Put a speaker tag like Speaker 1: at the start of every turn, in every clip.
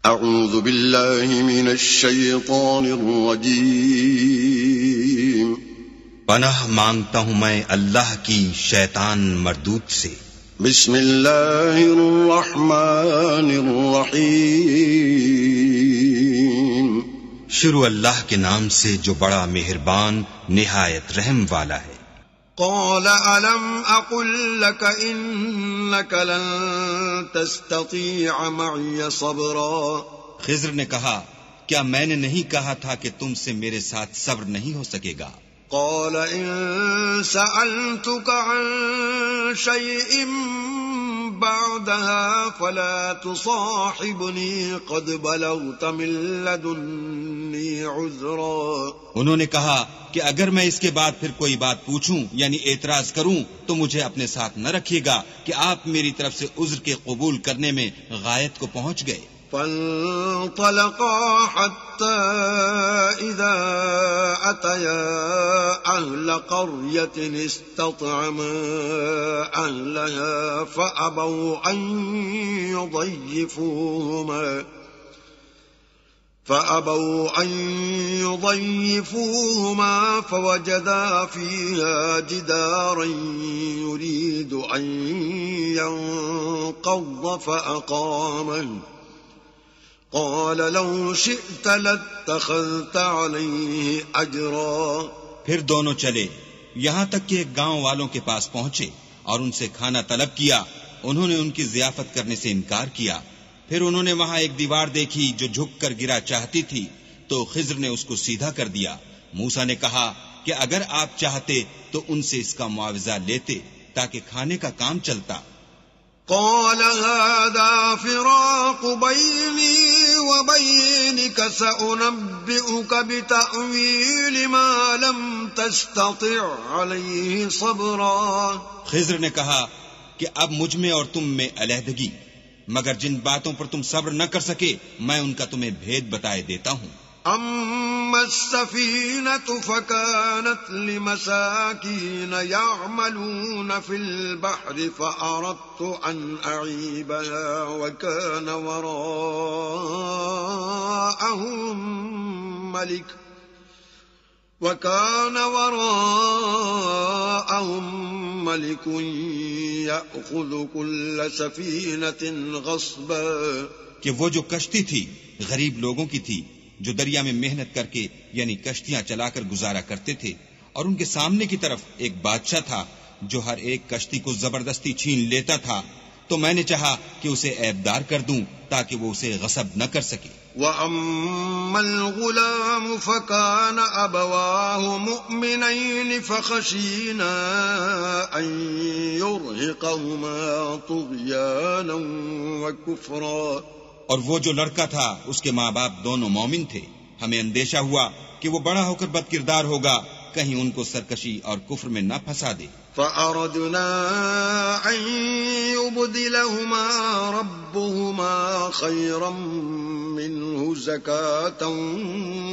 Speaker 1: اعوذ باللہ من الشیطان الرجیم
Speaker 2: پناہ مانگتا ہوں میں اللہ کی شیطان مردود سے۔
Speaker 1: بسم اللہ الرحمن الرحیم
Speaker 2: شروع اللہ کے نام سے جو بڑا مہربان نہایت رحم والا ہے۔
Speaker 1: قال ألم أقل لك إنك لن تستطيع معي صبرا
Speaker 2: خضر نے کہا کیا میں نے نہیں کہا تھا کہ تم سے میرے ساتھ صبر نہیں ہو سکے گا؟
Speaker 1: قال إن سألتك عن شيء بعدها فلا تصاحبني قد بلغت من لدني عذرا
Speaker 2: انہوں نے کہا کہ اگر میں اس کے بعد پھر کوئی بات پوچھوں یعنی اعتراض کروں تو مجھے اپنے ساتھ نہ رکھیے گا کہ آپ میری طرف سے عذر کے قبول کرنے میں غایت کو پہنچ گئے۔
Speaker 1: فانطلقا حتى إذا أتيا أهل قرية استطعما أهلها فأبوا أن يضيفوهما فوجدا فيها جدارا يريد أن ينقض فأقامه قال لو شئت لاتخذت عليه اجرا
Speaker 2: پھر دونوں چلے یہاں تک کہ ایک گاؤں والوں کے پاس پہنچے اور ان سے کھانا طلب کیا۔ انہوں نے ان کی ضیافت کرنے سے انکار کیا۔ پھر انہوں نے وہاں ایک دیوار دیکھی جو جھک کر گرا چاہتی تھی تو خضر نے اس کو سیدھا کر دیا۔ موسیٰ نے کہا کہ اگر آپ چاہتے تو ان سے اس کا معاوضہ لیتے تاکہ کھانے کا کام چلتا۔
Speaker 1: قال هذا فراق بيني وبينك سأنبئك بتأويل ما لم تستطع عليه صبرا
Speaker 2: خضر نے کہا کہ اب مجھ میں اور تم میں علیحدگی، مگر جن باتوں پر تم صبر نہ کر سکے میں ان کا تمہیں بھید بتائے دیتا ہوں۔
Speaker 1: أما السفينة فكانت لمساكين يعملون في البحر فأردت أن أعيبها وكان وراءهم ملك يأخذ كل سفينة غصبا
Speaker 2: کہ وہ جو کشتی تھی غریب لوگوں کی تھی جو دریا میں محنت کر کے یعنی کشتیاں چلا کر گزارا کرتے تھے، اور ان کے سامنے کی طرف ایک بادشاہ تھا جو ہر ایک کشتی کو زبردستی چھین لیتا تھا، تو میں نے چاہا کہ اسے عیبدار کر دوں تاکہ وہ اسے غصب نہ کر سکے۔
Speaker 1: وَأَمَّا الْغُلَامُ فَكَانَ أَبَوَاهُ مُؤْمِنَيْنِ فَخَشِينَا أَن يُرْهِقَهُمَا طُغْيَانًا وَكُفْرًا
Speaker 2: اور وہ جو لڑکا تھا اس کے ماں باپ دونوں مومن تھے، ہمیں اندیشہ ہوا کہ وہ بڑا ہو کر بد کردار ہوگا، کہیں ان کو سرکشی اور کفر میں نہ پھنسا دے۔
Speaker 1: فَأَرَدْنَا أَن يُبْدِلَهُمَا رَبُّهُمَا خَيْرًا مِّنْهُ زَكَاةً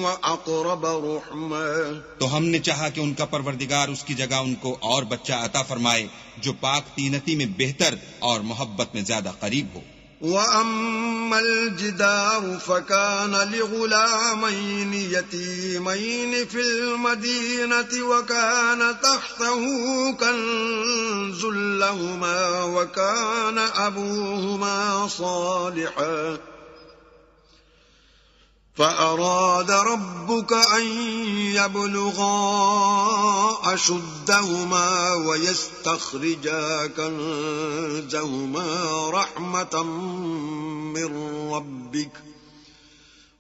Speaker 1: وَأَقْرَبَ رُحْمًا
Speaker 2: تو ہم نے چاہا کہ ان کا پروردگار اس کی جگہ ان کو اور بچہ عطا فرمائے جو پاک تینتی میں بہتر اور محبت میں زیادہ قریب ہو۔
Speaker 1: وَأَمَّا الْجِدَارُ فَكَانَ لِغُلَامَيْنِ يَتِيمَيْنِ فِي الْمَدِينَةِ وَكَانَ تَحْتَهُ كَنْزٌ لَّهُمَا وَكَانَ أَبُوهُمَا صَالِحًا فَأَرَادَ رَبُّكَ أَن يَبْلُغَا أَشُدَّهُمَا وَيَسْتَخْرِجَا كَنزَهُمَا رَحْمَةً مِّن رَّبِّكَ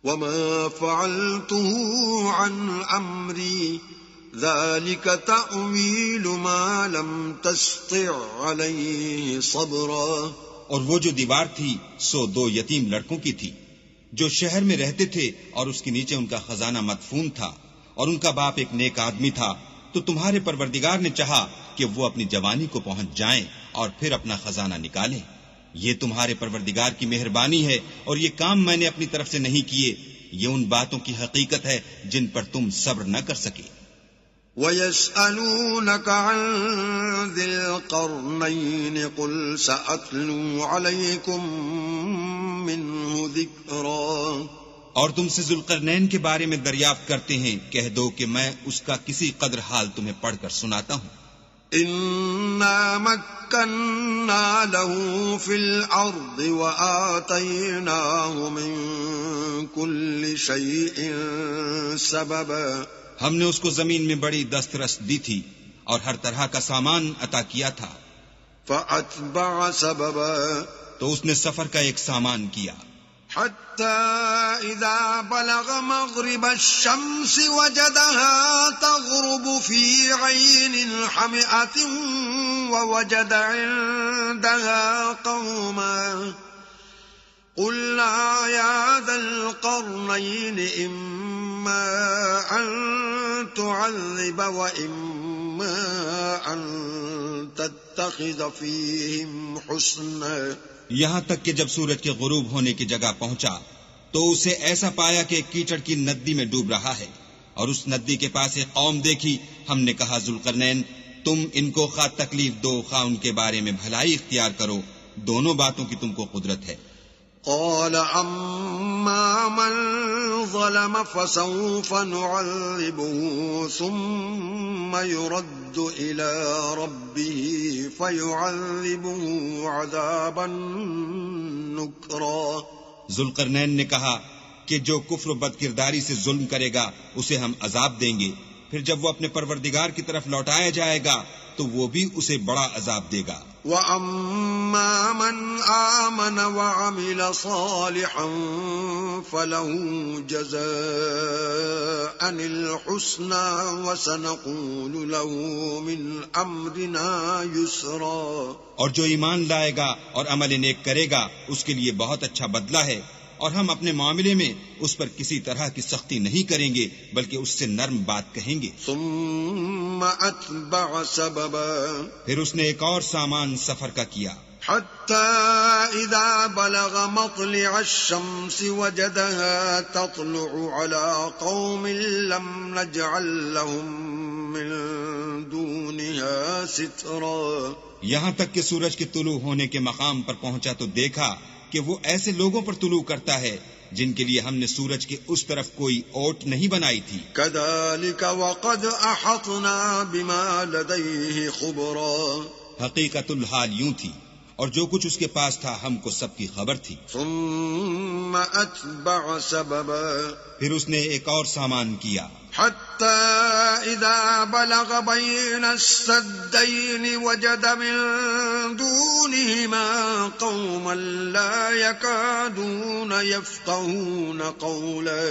Speaker 1: وَمَا فَعَلْتُهُ عَنْ أَمْرِي ذَلِكَ تَأْوِيلُ مَا لَمْ تَسْطِع عَلَيْهِ صَبْرًا
Speaker 2: اور وہ جو دیوار تھی سو دو یتیم لڑکوں کی تھی جو شہر میں رہتے تھے اور اس کے نیچے ان کا خزانہ مدفون تھا، اور ان کا باپ ایک نیک آدمی تھا، تو تمہارے پروردگار نے چاہا کہ وہ اپنی جوانی کو پہنچ جائیں اور پھر اپنا خزانہ نکالیں۔ یہ تمہارے پروردگار کی مہربانی ہے اور یہ کام میں نے اپنی طرف سے نہیں کیے، یہ ان باتوں کی حقیقت ہے جن پر تم صبر نہ کر سکے۔
Speaker 1: وَيَسْأَلُونَكَ عَنْ ذِي الْقَرْنَيْنِ قُلْ سَأَتْلُو عَلَيْكُمْ منه ذكرا
Speaker 2: اور تم سے ذوالقرنین کے بارے میں دریافت کرتے ہیں، کہہ دو کہ میں اس کا کسی قدر حال تمہیں پڑھ کر سناتا ہوں۔
Speaker 1: إنا مكنا له في الأرض وآتيناه من كل شيء سببا
Speaker 2: ہم نے اس کو زمین میں بڑی دسترس دی تھی اور ہر طرح کا سامان عطا کیا تھا۔
Speaker 1: فأتبع سببا
Speaker 2: تو اس نے سفر کا ایک سامان کیا،
Speaker 1: حتى إذا بلغ مغرب الشمس وجدها تغرب في عين حمئة ووجد عندها قوما قلنا يا ذا القرنين إما أن تعذب وإما أن تتخذ فيهم حسنا۔
Speaker 2: یہاں تک کہ جب سورج کے غروب ہونے کی جگہ پہنچا تو اسے ایسا پایا کہ کیچڑ کی ندی میں ڈوب رہا ہے، اور اس ندی کے پاس ایک قوم دیکھی۔ ہم نے کہا ذوالقرنین تم ان کو خواہ تکلیف دو خواہ ان کے بارے میں بھلائی اختیار کرو، دونوں باتوں کی تم کو قدرت ہے۔
Speaker 1: قال أما من ظلم فسوف نعذبه ثم يرد إلى ربه فيعذبه عذابا نكرا۔
Speaker 2: ذوالقرنین نے کہا کہ جو کفر و بد کرداری سے ظلم کرے گا اسے ہم عذاب دیں گے، پھر جب وہ اپنے پروردگار کی طرف لوٹایا جائے گا تو وہ بھی اسے بڑا عذاب دے گا۔
Speaker 1: وَأَمَّا مَنْ آمَنَ وَعَمِلَ صَالِحًا فَلَهُ جَزَاءً الْحُسْنَى وَسَنَقُولُ لَهُ مِنْ أَمْرِنَا يُسْرًا۔
Speaker 2: اور جو ایمان لائے گا اور عمل نیک کرے گا اس کے لیے بہت اچھا بدلہ ہے، اور ہم اپنے معاملے میں اس پر کسی طرح کی سختی نہیں کریں گے بلکہ اس سے نرم بات کہیں گے۔
Speaker 1: ثم اتبع سببا
Speaker 2: پھر اس نے ایک اور سامان سفر کا کیا،
Speaker 1: حتى اذا بلغ مطلع الشمس وجدها تطلع على قوم لم نجعل لهم من دونها سترا۔
Speaker 2: یہاں تک کہ سورج کے طلوع ہونے کے مقام پر پہنچا تو دیکھا کہ وہ ایسے لوگوں پر طلوع کرتا ہے جن کے لیے ہم نے سورج کے اس طرف کوئی اوٹ نہیں بنائی تھی۔
Speaker 1: كذلك وقد احطنا بما لديه خبرا۔
Speaker 2: حقیقت الحال یوں تھی، اور جو کچھ اس کے پاس تھا ہم کو سب کی خبر تھی۔
Speaker 1: ثم اتبع سببا
Speaker 2: پھر اس نے ایک اور سامان کیا،
Speaker 1: حتى إذا بلغ بين السدين وجد من دونهما قوما لا يكادون يفقهون قولا۔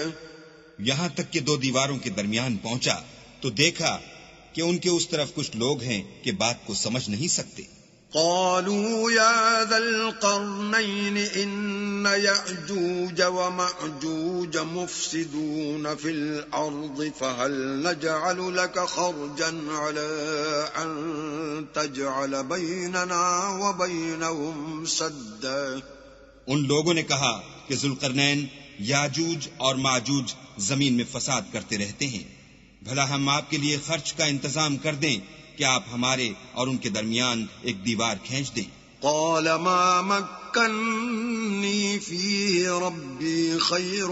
Speaker 2: یہاں تک کہ دو دیواروں کے درمیان پہنچا تو دیکھا کہ ان کے اس طرف کچھ لوگ ہیں کہ بات کو سمجھ نہیں سکتے۔
Speaker 1: قالوا يا ذا القرنين إن يأجوج ومأجوج مفسدون في الأرض فهل نجعل لك خرجا على أن تجعل بيننا وبينهم سدا۔
Speaker 2: ان لوگوں نے کہا کہ ذوالقرنین یاجوج اور ماجوج زمین میں فساد کرتے رہتے ہیں، بھلا ہم آپ کے لیے خرچ کا انتظام کر دیں کہ آپ ہمارے اور ان کے درمیان ایک دیوار کھینچ دیں۔
Speaker 1: قال ما مكنني فيه ربي خير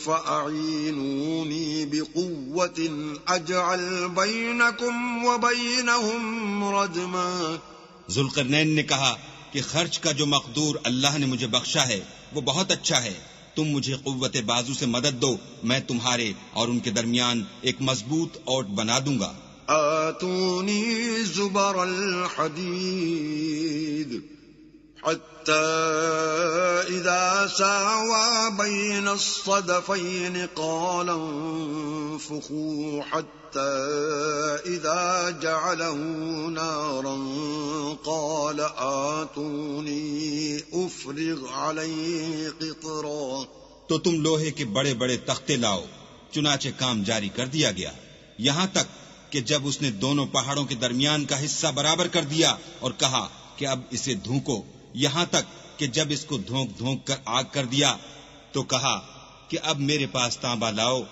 Speaker 1: فأعينوني بقوة أجعل بينكم وبينهم ردما۔
Speaker 2: ذوالقرنین نے کہا کہ خرچ کا جو مقدور اللہ نے مجھے بخشا ہے وہ بہت اچھا ہے، تم مجھے قوت بازو سے مدد دو، میں تمہارے اور ان کے درمیان ایک مضبوط اوٹ بنا دوں گا۔
Speaker 1: آتوني زبر الحديد حتى إذا ساوى بين الصدفين قال انفخوا حتى إذا جعله نارا قال آتوني أفرغ عليه قطرا۔
Speaker 2: تو تم لوہے کے بڑے بڑے تختے لاؤ، چنانچہ کام جاری کر دیا گیا، یہاں تک کہ جب اس نے دونوں پہاڑوں کے درمیان کا حصہ برابر کر دیا اور کہا کہ اب اسے دھونکو، یہاں تک کہ جب اس کو دھونک دھونک کر آگ کر دیا تو کہا کہ اب میرے پاس تانبا لاؤ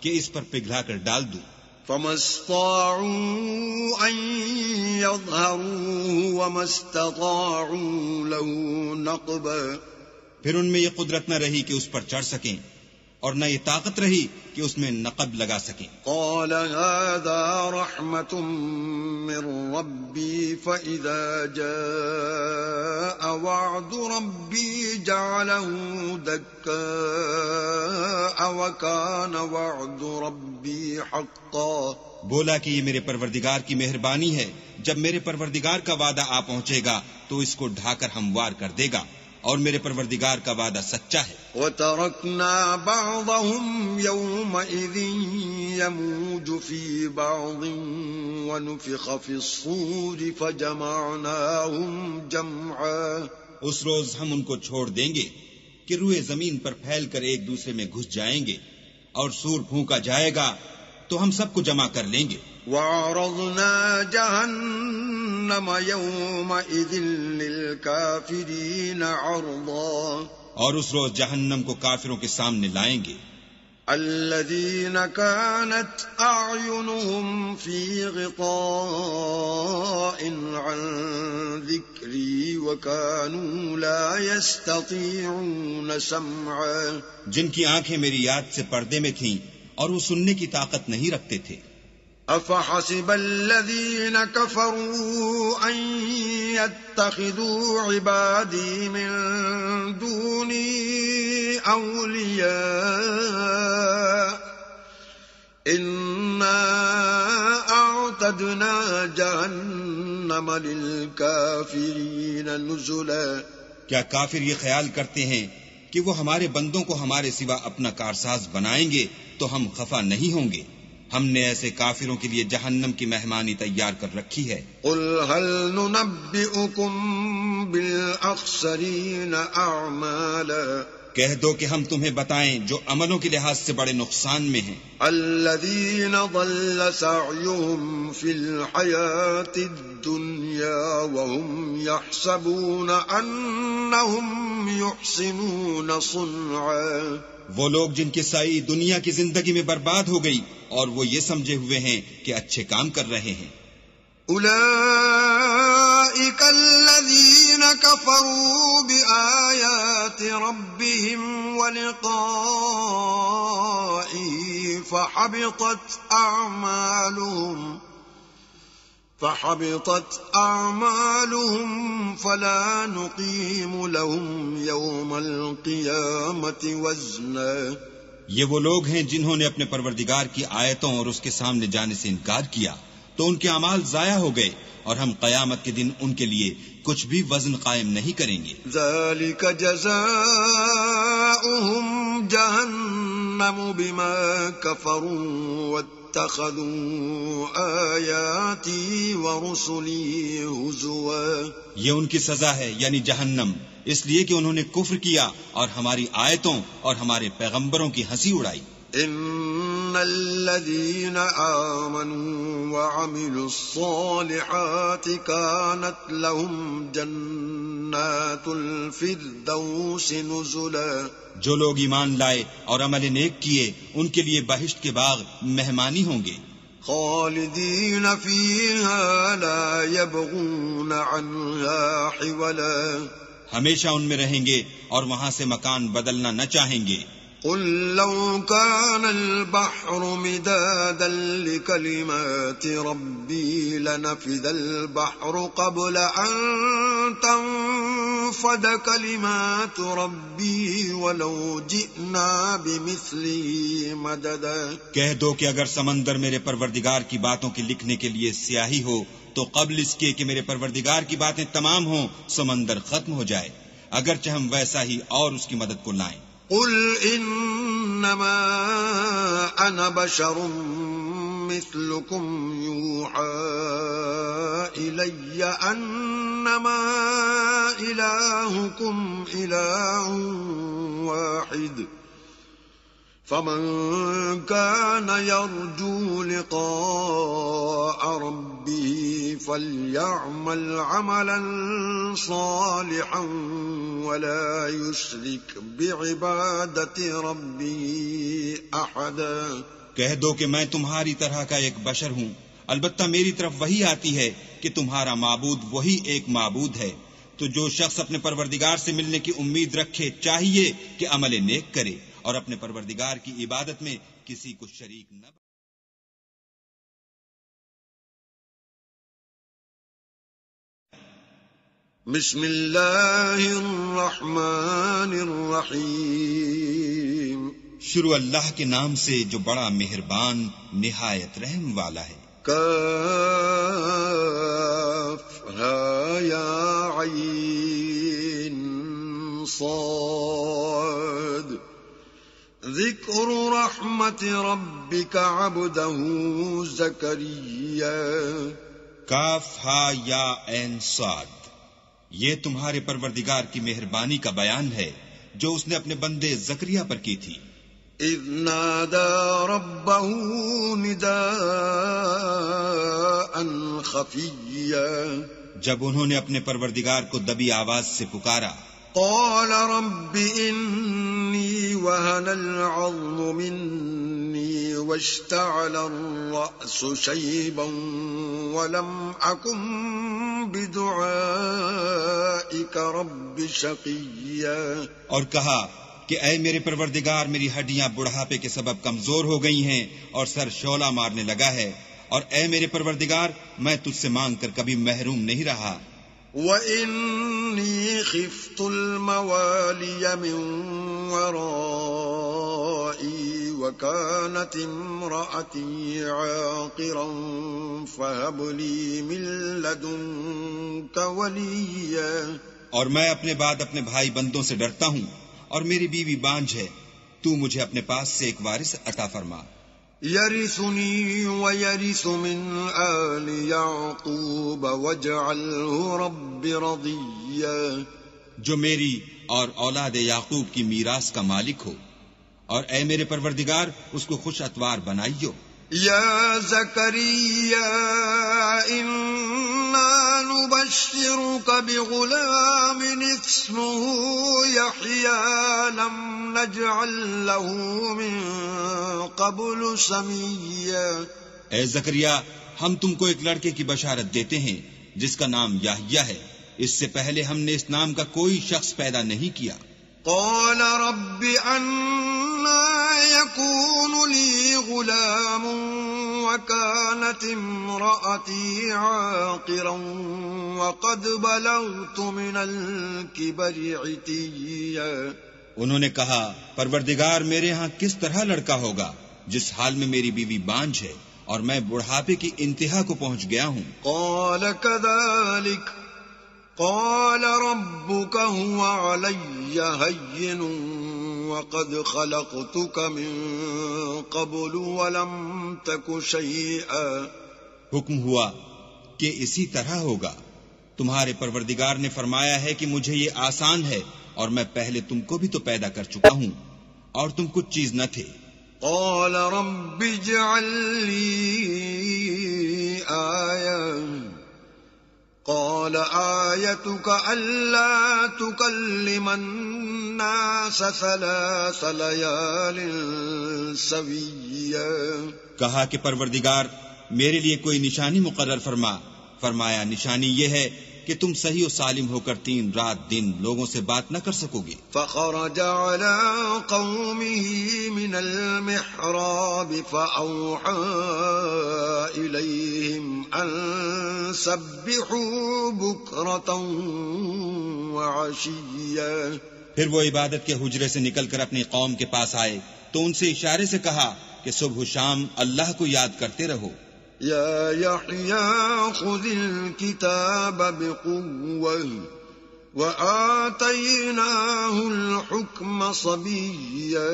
Speaker 2: کہ اس پر پگھلا کر ڈال دوں۔
Speaker 1: فما استطاعوا ان يظهروا وما استطاعوا له نقبا
Speaker 2: پھر ان میں یہ قدرت نہ رہی کہ اس پر چڑھ سکیں اور نہ یہ طاقت رہی کہ اس میں نقب لگا سکیں.
Speaker 1: قال هذا رحمة من ربي فإذا جاء وعد ربي جعله دكاء وكان وعد ربي حقا.
Speaker 2: بولا کہ یہ میرے پروردگار کی مہربانی ہے، جب میرے پروردگار کا وعدہ آ پہنچے گا تو اس کو ڈھا کر ہموار کر دے گا، اور میرے پروردگار کا وعدہ سچا ہے.
Speaker 1: وَتَرَكْنَا بَعْضَهُمْ يَوْمَئِذٍ يَمُوجُ فِي بَعْضٍ وَنُفِخَ فِي الصُّورِ فَجَمَعْنَاهُمْ جَمْعًا.
Speaker 2: اس روز ہم ان کو چھوڑ دیں گے کہ روئے زمین پر پھیل کر ایک دوسرے میں گھس جائیں گے، اور سور پھونکا جائے گا تو ہم سب کو جمع کر لیں گے.
Speaker 1: وَعَرَضْنَا جَهَنَّمَ يَوْمَئِذٍ لِلْكَافِرِينَ عَرْضًا.
Speaker 2: اور اس روز جہنم کو کافروں کے سامنے لائیں گے.
Speaker 1: الَّذِينَ كَانَتْ أَعْيُنُهُمْ فِي غِطَاءٍ عَنْ ذِكْرِي وَكَانُوا لَا يَسْتَطِيعُونَ سَمْعًا.
Speaker 2: جن کی آنکھیں میری یاد سے پردے میں تھیں اور وہ سننے کی طاقت نہیں رکھتے تھے.
Speaker 1: أَفَحَسِبَ الَّذِينَ كَفَرُوا أَن يَتَّخِذُوا عِبَادِي مِن دُونِي أَوْلِيَاءَ إِنَّا أَعْتَدْنَا جَهَنَّمَ لِلْكَافِرِينَ نُزُلًا.
Speaker 2: کیا کافر یہ خیال کرتے ہیں کہ وہ ہمارے بندوں کو ہمارے سوا اپنا کارساز بنائیں گے تو ہم خفا نہیں ہوں گے؟ ہم نے ایسے کافروں کے لیے جہنم کی مہمانی تیار کر رکھی ہے.
Speaker 1: قل هل ننبئكم بالأخسرين أعمالا.
Speaker 2: کہہ دو کہ ہم تمہیں بتائیں جو عملوں کے لحاظ سے بڑے نقصان میں ہیں.
Speaker 1: الذين ضل سعيهم في الحياة الدنيا وهم يحسبون أنهم يحسنون صنعا.
Speaker 2: وہ لوگ جن کی سائی دنیا کی زندگی میں برباد ہو گئی اور وہ یہ سمجھے ہوئے ہیں کہ اچھے کام کر رہے ہیں.
Speaker 1: أولئك الذين كفروا بآيات ربهم ولقائه فحبطت أعمالهم فلا نقيم لهم يوم القيامة وزنا.
Speaker 2: یہ وہ لوگ ہیں جنہوں نے اپنے پروردگار کی آیتوں اور اس کے سامنے جانے سے انکار کیا تو ان کے اعمال ضائع ہو گئے، اور ہم قیامت کے دن ان کے لیے کچھ بھی وزن قائم نہیں کریں گے.
Speaker 1: ذلك جزاؤهم جهنم بما كفروا واتخذوا آياتي ورسلي هزوا.
Speaker 2: یہ ان کی سزا ہے یعنی جہنم، اس لیے کہ انہوں نے کفر کیا اور ہماری آیتوں اور ہمارے پیغمبروں کی ہنسی اڑائی.
Speaker 1: ان الذين آمنوا وعملوا الصالحات كانت لهم جنات الفردوس نزلا. جو
Speaker 2: لوگ ایمان لائے اور عمل نیک کیے ان کے لیے بہشت کے باغ مہمانی ہوں گے.
Speaker 1: خالدین فیہا لا یبغون عنہا حولا.
Speaker 2: ہمیشہ ان میں رہیں گے اور وہاں سے مکان بدلنا نہ چاہیں گے.
Speaker 1: قل لو كان البحر مدادا لكلمات ربي لنفد البحر قبل أن تنفد كلمات ربي ولو جئنا بمثله مددا.
Speaker 2: کہہ دو کہ اگر سمندر میرے پروردگار کی باتوں کے لکھنے کے لیے سیاہی ہو تو قبل اس کے کہ میرے پروردگار کی باتیں تمام ہوں سمندر ختم ہو جائے، اگرچہ ہم ویسا ہی اور اس کی مدد کو لائیں.
Speaker 1: قل انما انا بشر مثلكم يوحى الي انما الهكم اله واحد فمن كان يرجو لقاء ربه فليعمل عملا صالحا ولا يشرك بعبادة ربه احدا.
Speaker 2: کہہ دو کہ میں تمہاری طرح کا ایک بشر ہوں، البتہ میری طرف وہی آتی ہے کہ تمہارا معبود وہی ایک معبود ہے، تو جو شخص اپنے پروردگار سے ملنے کی امید رکھے چاہیے کہ عمل نیک کرے اور اپنے پروردگار کی عبادت میں کسی کو شریک نہ بنائے۔
Speaker 1: بسم اللہ الرحمن الرحیم،
Speaker 2: شروع اللہ کے نام سے جو بڑا مہربان نہایت رحم والا ہے۔
Speaker 1: کاف ہا یا عین صاد، ذکر رحمت ربک عبدہ زکریا۔
Speaker 2: کاف ہا یا عین صاد، یہ تمہارے پروردگار کی مہربانی کا بیان ہے جو اس نے اپنے بندے زکریا پر کی تھی۔
Speaker 1: اذ نادى ربه نداء خفيا،
Speaker 2: جب انہوں نے اپنے پروردگار کو دبی آواز سے پکارا۔
Speaker 1: قال رب إني وهن العظم مني واشتعل الرأس شيبا ولم أكن بدعائك رب شقيا،
Speaker 2: اور کہا کہ اے میرے پروردگار، میری ہڈیاں بڑھاپے کے سبب کمزور ہو گئی ہیں اور سر شعلہ مارنے لگا ہے، اور اے میرے پروردگار میں تجھ سے مانگ کر کبھی محروم نہیں رہا۔
Speaker 1: وَإِنِّي خِفْتُ الْمَوَالِيَ مِنْ وَرَائِي وَكَانَتِ امْرَأَتِي عَاقِرًا فَهَبْ لِي مِنْ لَدُنْكَ وَلِيًّا،
Speaker 2: اور میں اپنے بعد اپنے بھائی بندوں سے ڈرتا ہوں، اور میری بیوی بانجھ ہے، تو مجھے اپنے پاس سے ایک وارث عطا فرما۔
Speaker 1: يَرِثُنِي وَيَرِثُ مِنْ آلِ يَعْقُوبَ وَاجْعَلْهُ رَبِّ رَضِيًّا،
Speaker 2: جو میری اور اولاد یعقوب کی میراث کا مالک ہو، اور اے میرے پروردگار اس کو خوش اتوار بنائیو۔
Speaker 1: يا زكريا إنا نبشرك بغلام اسمه يحيى لم نجعل له من قبل سميا،
Speaker 2: اے زکریا ہم تم کو ایک لڑکے کی بشارت دیتے ہیں جس کا نام یحییٰ ہے، اس سے پہلے ہم نے اس نام کا کوئی شخص پیدا نہیں کیا۔
Speaker 1: قال رب أنا يكون لي غلام وكانت امرأتي عاقرا وقد بلغت من الكبر عتيا،
Speaker 2: انہوں نے کہا پروردگار میرے ہاں کس طرح لڑکا ہوگا جس حال میں میری بیوی بانجھ ہے اور میں بڑھاپے کی انتہا کو پہنچ گیا ہوں۔
Speaker 1: قال كذلك قال ربك هو علي هين وقد خلقتك من قبل ولم تك شيئا،
Speaker 2: حکم ہوا کہ اسی طرح ہوگا، تمہارے پروردگار نے فرمایا ہے کہ مجھے یہ آسان ہے اور میں پہلے تم کو بھی تو پیدا کر چکا ہوں اور تم کچھ چیز نہ تھے۔
Speaker 1: قال رب اجعل لي آية قال آيتك ألا تكلم الناس 3 ليال سويا،
Speaker 2: کہا کہ پروردگار میرے لیے کوئی نشانی مقرر فرما۔ فرمایا نشانی یہ ہے کہ تم صحیح و سالم ہو کر 3 رات دن لوگوں سے بات نہ کر سکو گے۔
Speaker 1: فخرج على قومه من المحراب فأوحى إليهم أن سبحوا بكرة وعشيا،
Speaker 2: پھر وہ عبادت کے حجرے سے نکل کر اپنی قوم کے پاس آئے تو ان سے اشارے سے کہا کہ صبح و شام اللہ کو یاد کرتے رہو۔
Speaker 1: يا يحيى خذ الكتاب بقوة وآتيناه الحكم صبيا،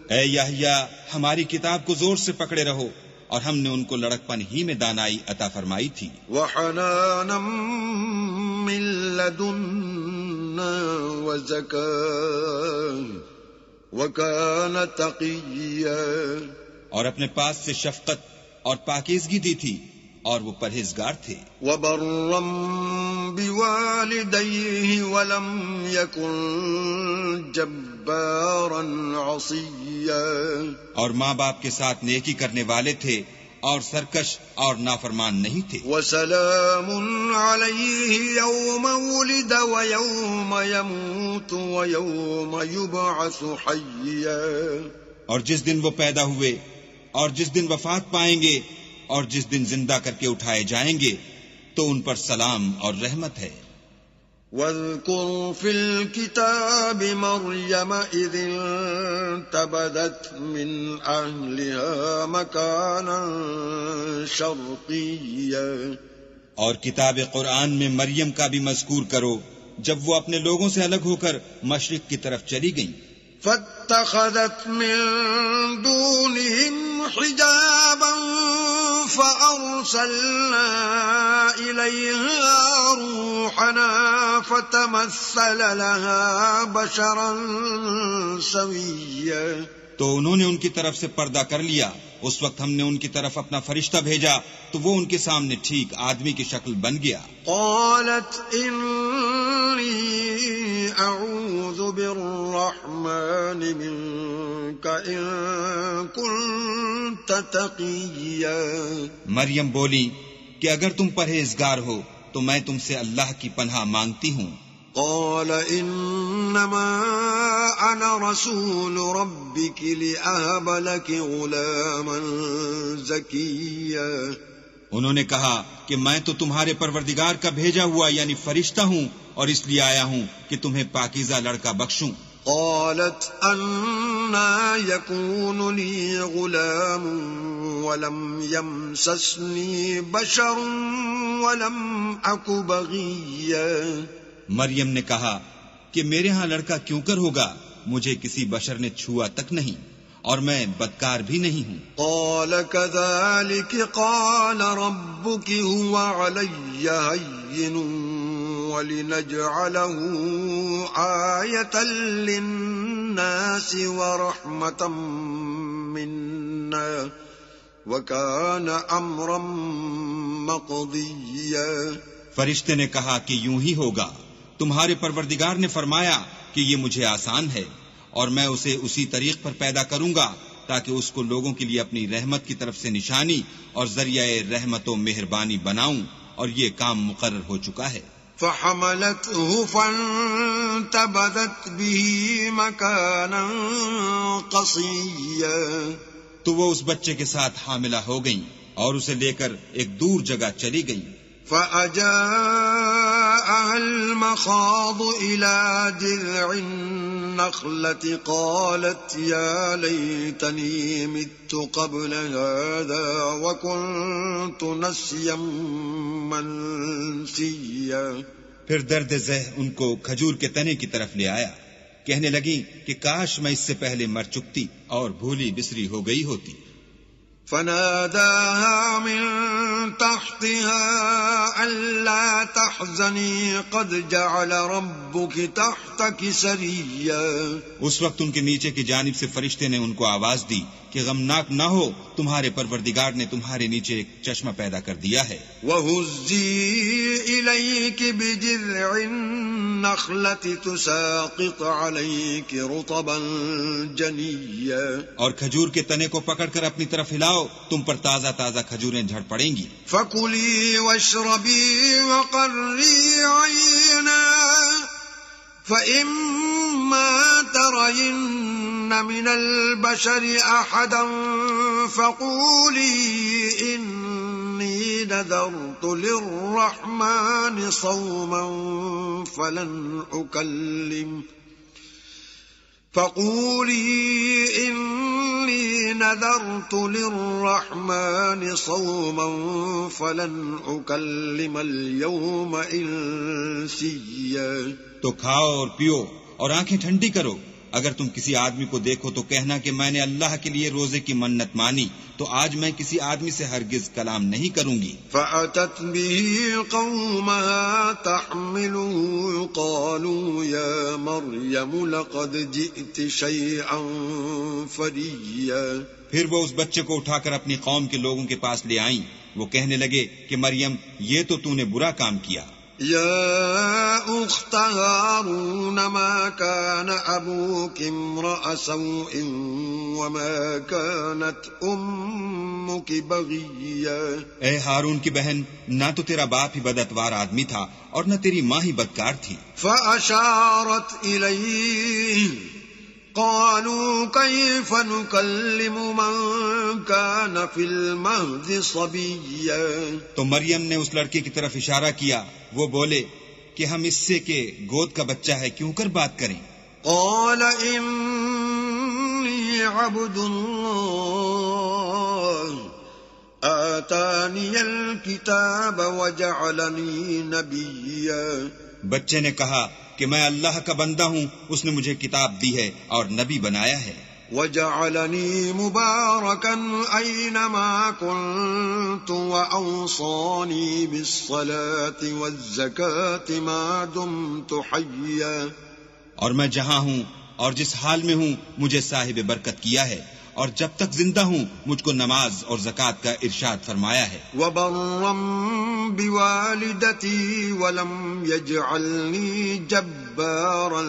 Speaker 2: اے یحییٰ ہماری کتاب کو زور سے پکڑے رہو، اور ہم نے ان کو لڑکپن ہی میں دانائی عطا فرمائی تھی۔
Speaker 1: وحنانا من لدنا وزكاة وكان تقيا،
Speaker 2: اور اپنے پاس سے شفقت اور پاکیزگی دی تھی اور وہ پرہیزگار تھے۔
Speaker 1: وبرا بوالديه ولم يكن جبارا عصيا،
Speaker 2: اور ماں باپ کے ساتھ نیکی کرنے والے تھے اور سرکش اور نافرمان نہیں تھے.
Speaker 1: وسلام علیہ یوم ولد ویوم یموت ویوم یبعث حیا.
Speaker 2: اور جس دن وہ پیدا ہوئے اور جس دن وفات پائیں گے اور جس دن زندہ کر کے اٹھائے جائیں گے تو ان پر سلام اور رحمت ہے.
Speaker 1: واذكر في الكتاب مريم إذ انتبذت من أهلها مكانا شرقيا.
Speaker 2: اور کتاب قرآن میں مریم کا بھی مذکور کرو جب وہ اپنے لوگوں سے الگ ہو کر مشرق کی طرف چلی گئیں.
Speaker 1: فاتخذت من دونهم حجابا فأرسلنا إليها روحنا فتمثل لها بشرا سويا.
Speaker 2: تو انہوں نے ان کی طرف سے پردہ کر لیا. اس وقت ہم نے ان کی طرف اپنا فرشتہ بھیجا تو وہ ان کے سامنے ٹھیک آدمی کی شکل بن گیا.
Speaker 1: قالت انی اعوذ بالرحمن منک ان کنت تقیا.
Speaker 2: مریم بولی کہ اگر تم پرہیزگار ہو تو میں تم سے اللہ کی پناہ مانگتی ہوں.
Speaker 1: قال انما انا رسول ربك لأهب لك غلاما زكيا.
Speaker 2: انہوں نے کہا کہ میں تو تمہارے پروردگار کا بھیجا ہوا یعنی فرشتہ ہوں اور اس لیے آیا ہوں کہ تمہیں پاکیزہ لڑکا بخشوں.
Speaker 1: قالت انا يكون لي غلام ولم يمسسني بشر ولم أك بغيا.
Speaker 2: مریم نے کہا کہ میرے ہاں لڑکا کیوں کر ہوگا، مجھے کسی بشر نے چھوا تک نہیں اور میں بدکار بھی نہیں ہوں.
Speaker 1: قال كذلك قال ربك هو علي هين ولنجعله آية للناس ورحمة منا وكان أمرا مقضيا.
Speaker 2: فرشتے نے کہا کہ یوں ہی ہوگا، تمہارے پروردگار نے فرمایا کہ یہ مجھے آسان ہے اور میں اسے اسی طریق پر پیدا کروں گا تاکہ اس کو لوگوں کے لیے اپنی رحمت کی طرف سے نشانی اور ذریعہ رحمت و مہربانی بناؤں، اور یہ کام مقرر ہو چکا ہے.
Speaker 1: فحملته فانتبذت به مكانا قصيا.
Speaker 2: تو وہ اس بچے کے ساتھ حاملہ ہو گئیں اور اسے لے کر ایک دور جگہ چلی گئیں.
Speaker 1: فأجاءها المخاض إلى جذع النخلة قالت يا ليتني مت قبل هذا وكنت نسيا منسيا.
Speaker 2: پھر درد ذہ ان کو کھجور کے تنے کی طرف لے آیا، کہنے لگی کہ کاش میں اس سے پہلے مر چکتی اور بھولی بسری ہو گئی ہوتی.
Speaker 1: فناداها من تحتها ألا تحزني قد جعل ربك تحتك سريا.
Speaker 2: اس وقت ان کے نیچے کی جانب سے فرشتے نے ان کو آواز دی کہ غمناک نہ ہو، تمہارے پروردگار نے تمہارے نیچے ایک چشمہ پیدا کر دیا ہے.
Speaker 1: وَهُزِّي إِلَيْكِ بِجِذْعِ النَّخْلَةِ تُسَاقِطْ عَلَيْكِ رُطَبًا جَنِيًّا. اور
Speaker 2: کھجور کے تنے کو پکڑ کر اپنی طرف ہلاؤ، تم پر تازہ تازہ کھجوریں جھڑ پڑیں گی.
Speaker 1: فَكُلِي وَاشْرَبِي وَقَرِّي عَيْنًا فَإِمَّا تَرَيِنَّ مِنَ الْبَشَرِ أَحَدًا فَقُولِي إِنِّي نَذَرْتُ لِلرَّحْمَنِ صَوْمًا فَلَنْ أكلم اليوم إنسيا.
Speaker 2: تو کھاؤ اور پیو اور آنکھیں ٹھنڈی کرو. اگر تم کسی آدمی کو دیکھو تو کہنا کہ میں نے اللہ کے لیے روزے کی منت مانی، تو آج میں کسی آدمی سے ہرگز کلام نہیں کروں گی.
Speaker 1: فأتت به قومها تحمله قالوا يا مريم لقد جئت شيئا فريا.
Speaker 2: پھر وہ اس بچے کو اٹھا کر اپنی قوم کے لوگوں کے پاس لے آئیں. وہ کہنے لگے کہ مریم، یہ تو نے برا کام کیا.
Speaker 1: يا أخت هارون ما كان أبوك امرأ سوء وما كانت أمك بغيا.
Speaker 2: اے ہارون کی بہن، نہ تو تیرا باپ ہی بداتوار آدمی تھا اور نہ تیری ماں ہی بدکار تھی.
Speaker 1: فأشارت إليه قالوا كيف نكلم من كان في المهد صبيا.
Speaker 2: تو مریم نے اس لڑکے کی طرف اشارہ کیا. وہ بولے کہ ہم اس سے کہ گود کا بچہ ہے کیوں کر بات کریں.
Speaker 1: قال إني عبد الله آتاني الكتاب وجعلني نبيا.
Speaker 2: بچے نے کہا کہ میں اللہ کا بندہ ہوں، اس نے مجھے کتاب دی ہے اور نبی بنایا ہے.
Speaker 1: وجعلني مباركا أينما كنت وأوصاني بالصلاة والزكاة ما دمت حيا.
Speaker 2: اور میں جہاں ہوں اور جس حال میں ہوں مجھے صاحب برکت کیا ہے، اور جب تک زندہ ہوں مجھ کو نماز اور زکوٰۃ کا ارشاد فرمایا ہے.
Speaker 1: وبرا بوالدتي ولم يجعلني جبارا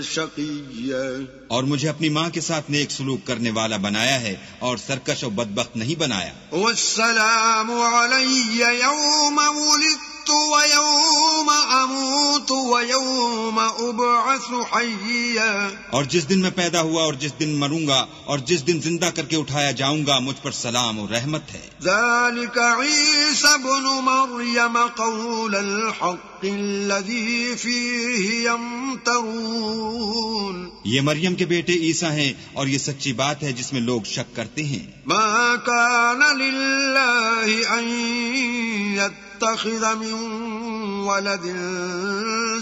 Speaker 1: شقيا.
Speaker 2: اور مجھے اپنی ماں کے ساتھ نیک سلوک کرنے والا بنایا ہے اور سرکش و بدبخت نہیں بنایا.
Speaker 1: والسلام علي يوم ولدت ويوم أموت ويوم أبعث حيا.
Speaker 2: اور جس دن میں پیدا ہوا اور جس دن مروں گا اور جس دن زندہ کر کے اٹھایا جاؤں گا مجھ پر سلام و رحمت ہے.
Speaker 1: ذلك عيسى ابن مريم قول الحق الذي فيه يمترون.
Speaker 2: یہ مریم کے بیٹے عیسیٰ ہیں اور یہ سچی بات ہے جس میں لوگ شک کرتے ہیں.
Speaker 1: ما كان لله أن يتخذ من ولد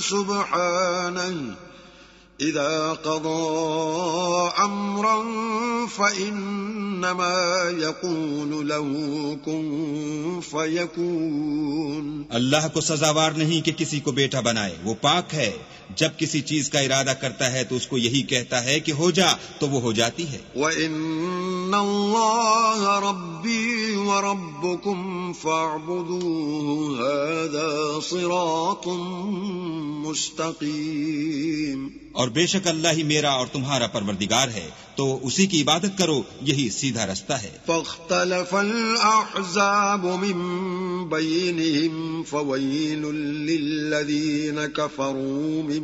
Speaker 1: سبحانه إذا قضى أمرا فإنما يقول له كن فيكون.
Speaker 2: اللہ کو سزاوار نہیں کہ کسی کو بیٹا بنائے، وہ پاک ہے. جب کسی چیز کا ارادہ کرتا ہے تو اس کو یہی کہتا ہے کہ ہو جا تو وہ ہو جاتی ہے.
Speaker 1: وَإِنَّ اللَّهَ رَبِّي وَرَبُّكُمْ فَاعْبُدُوهُ هَذَا صِرَاطٌ مُسْتَقِيمٌ.
Speaker 2: اور بے شک اللہ ہی میرا اور تمہارا پروردگار ہے، تو اسی کی عبادت کرو، یہی سیدھا رستہ ہے.
Speaker 1: فاختلف الأحزاب من بينهم فويل للذين كفروا من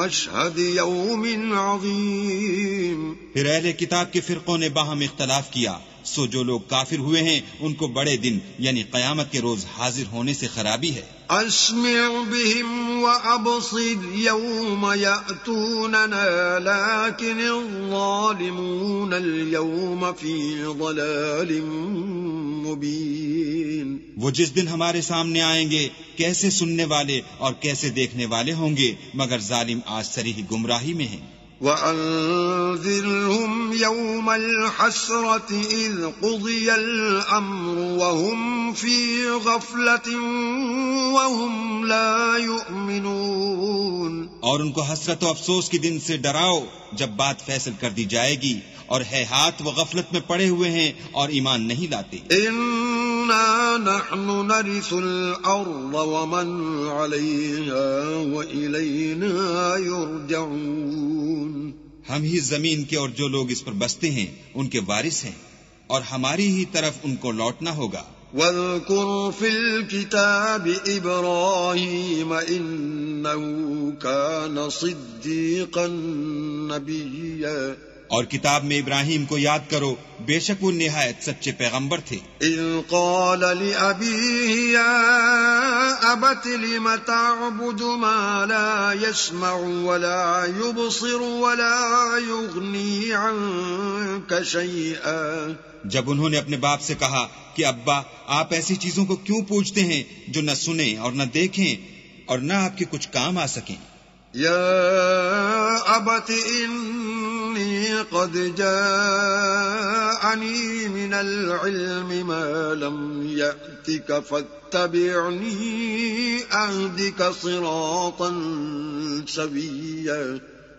Speaker 1: مشهد يوم عظيم.
Speaker 2: پھر اہل کتاب کے فرقوں نے باہم اختلاف کیا، سو جو لوگ کافر ہوئے ہیں ان کو بڑے دن یعنی قیامت کے روز حاضر ہونے سے خرابی ہے.
Speaker 1: اسمع بهم وابصر يوم يأتوننا لكن الظالمون اليوم في ضلال مبين.
Speaker 2: وہ جس دن ہمارے سامنے آئیں گے کیسے سننے والے اور کیسے دیکھنے والے ہوں گے، مگر ظالم آج صریح گمراہی میں ہیں.
Speaker 1: وَأَنذِرْهُمْ يَوْمَ الْحَسْرَةِ إِذْ قُضِيَ الْأَمْرُ وَهُمْ فِي غَفْلَةٍ وَهُمْ لَا يُؤْمِنُونَ.
Speaker 2: اور ان کو حسرت و افسوس کے دن سے ڈراؤ جب بات فیصل کر دی جائے گی، اور ہے ہاتھ وہ غفلت میں پڑے ہوئے ہیں اور ایمان نہیں لاتے.
Speaker 1: إِنَّا نَحْنُ نَرِثُ الْأَرْضَ وَمَنْ عَلَيْهَا وَإِلَيْنَا يُرْجَعُونَ.
Speaker 2: ہم ہی زمین کے اور جو لوگ اس پر بستے ہیں ان کے وارث ہیں، اور ہماری ہی طرف ان کو لوٹنا ہوگا.
Speaker 1: وَاذْكُرْ فِي الْكِتَابِ إِبْرَاهِيمَ إِنَّهُ كَانَ صِدِّيقًا نَبِيًّا.
Speaker 2: اور کتاب میں ابراہیم کو یاد کرو، بے شک وہ نہایت سچے پیغمبر تھے.
Speaker 1: اذ قال لأبيه يا أبت لم تعبد ما لا يسمع ولا يبصر ولا يغني عنك شيئا.
Speaker 2: جب انہوں نے اپنے باپ سے کہا کہ ابا آپ ایسی چیزوں کو کیوں پوجتے ہیں جو نہ سنیں اور نہ دیکھیں اور نہ آپ کے کچھ کام آ سکیں.
Speaker 1: یا ابت انی قد جاءنی من العلم ما لم یأتک فاتبعنی اہدک صراطا سویا.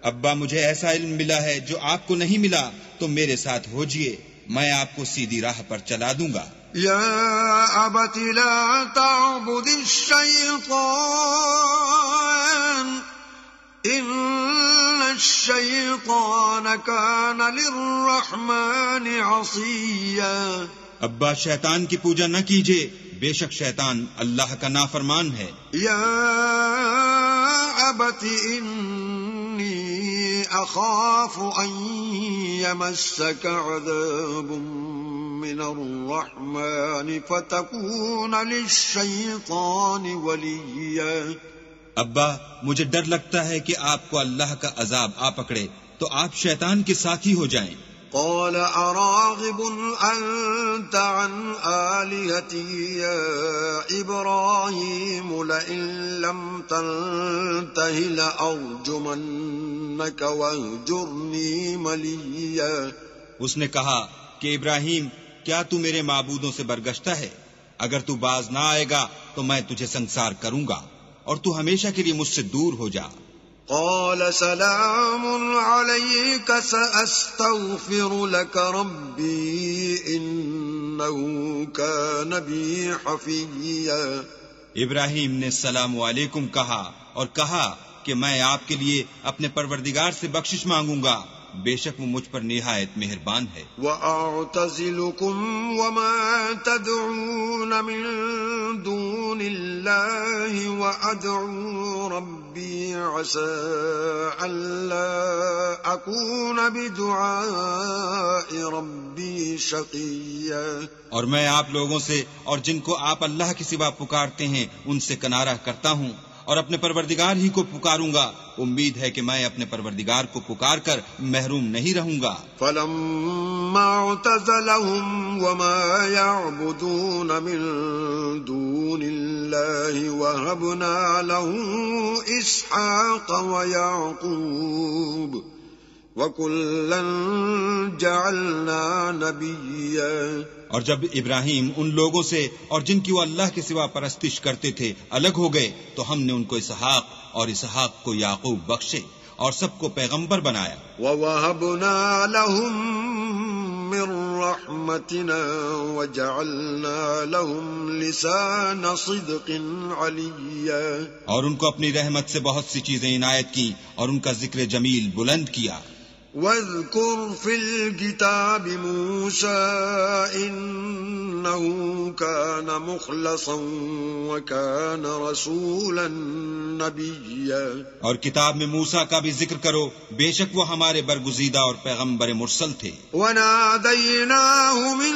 Speaker 2: ابا مجھے ایسا علم ملا ہے جو آپ کو نہیں ملا، تو میرے ساتھ ہوجئے میں آپ کو سیدھی راہ پر چلا دوں گا.
Speaker 1: یا ابت لا تعبد الشیطان ان الشیطان کان للرحمن عصیا.
Speaker 2: ابا شیطان کی پوجا نہ کیجیے، بے شک شیطان اللہ کا نافرمان ہے.
Speaker 1: یا ابت انی اخاف ان یمسک عذاب من الرحمن فتکون للشیطان ولیا.
Speaker 2: ابا مجھے ڈر لگتا ہے کہ آپ کو اللہ کا عذاب آ پکڑے تو آپ شیطان کے ساتھی ہو جائیں.
Speaker 1: قال اراغب انت عن آلهتي يا ابراهيم لئن لم تنته لارجمنك واهجرني مليا.
Speaker 2: اس نے کہا کہ ابراہیم کیا تو میرے معبودوں سے برگشتہ ہے؟ اگر تو باز نہ آئے گا تو میں تجھے سنسار کروں گا اور تو ہمیشہ کے لیے مجھ سے دور ہو جا.
Speaker 1: قال سلام عليك سأستغفر لك ربي إنه كان بي حفيا.
Speaker 2: ابراہیم نے السلام علیکم کہا اور کہا کہ میں آپ کے لیے اپنے پروردگار سے بخشش مانگوں گا، بے شک وہ مجھ پر نہایت مہربان ہے.
Speaker 1: وَأَعْتَزِلُكُمْ وَمَا تَدْعُونَ مِن دُونِ اللَّهِ وَأَدْعُو رَبِّي عَسَىٰ أَلَّا أَكُونَ بِدُعَاءِ رَبِّي شَقِيًّا.
Speaker 2: اور میں آپ لوگوں سے اور جن کو آپ اللہ کے سوا پکارتے ہیں ان سے کنارہ کرتا ہوں اور اپنے پروردگار ہی کو پکاروں گا، امید ہے کہ میں اپنے پروردگار کو پکار کر محروم نہیں رہوں گا.
Speaker 1: فَلَمَّا اعْتَزَلَهُمْ وَمَا يَعْبُدُونَ مِن دُونِ اللَّهِ وَهَبْنَا لَهُ إِسْحَاقَ وَيَعْقُوبَ وَكُلًّا جَعَلْنَا نَبِيًّا.
Speaker 2: اور جب ابراہیم ان لوگوں سے اور جن کی وہ اللہ کے سوا پرستش کرتے تھے الگ ہو گئے تو ہم نے ان کو اسحاق اور اسحاق کو یعقوب بخشے اور سب کو پیغمبر بنایا.
Speaker 1: وَوَهَبْنَا لَهُم مِّن رَّحْمَتِنَا وَجَعَلْنَا لَهُمْ لِسَانَ صِدْقٍ عَلِيًّا.
Speaker 2: اور ان کو اپنی رحمت سے بہت سی چیزیں عنایت کی اور ان کا ذکر جمیل بلند کیا.
Speaker 1: واذكر في الكتاب موسى إنه كان مخلصا وكان رسولا نبيا.
Speaker 2: اور کتاب میں موسیٰ کا بھی ذکر کرو، بے شک وہ ہمارے برگزیدہ اور پیغمبر مرسل تھے.
Speaker 1: وناديناه من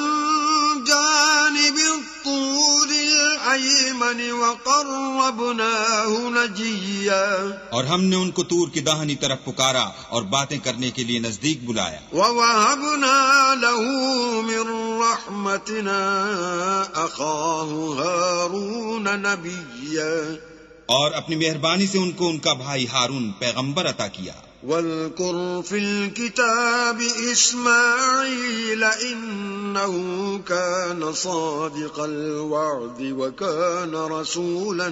Speaker 1: جانب الطور الأيمن وقربناه نجيا.
Speaker 2: اور ہم نے ان کو طور کی داہنی طرف پکارا اور باتیں کرنے کے لیے نزدیک بلایا.
Speaker 1: وَوَهَبْنَا لَهُ مِن رَّحْمَتِنَا أَخَاهُ هَارُونَ نَبِيًّا.
Speaker 2: اور اپنی مہربانی سے ان کو ان کا بھائی ہارون پیغمبر عطا کیا.
Speaker 1: واذكر في الكتاب إسماعيل إنه كان صادق الوعد وكان رسولا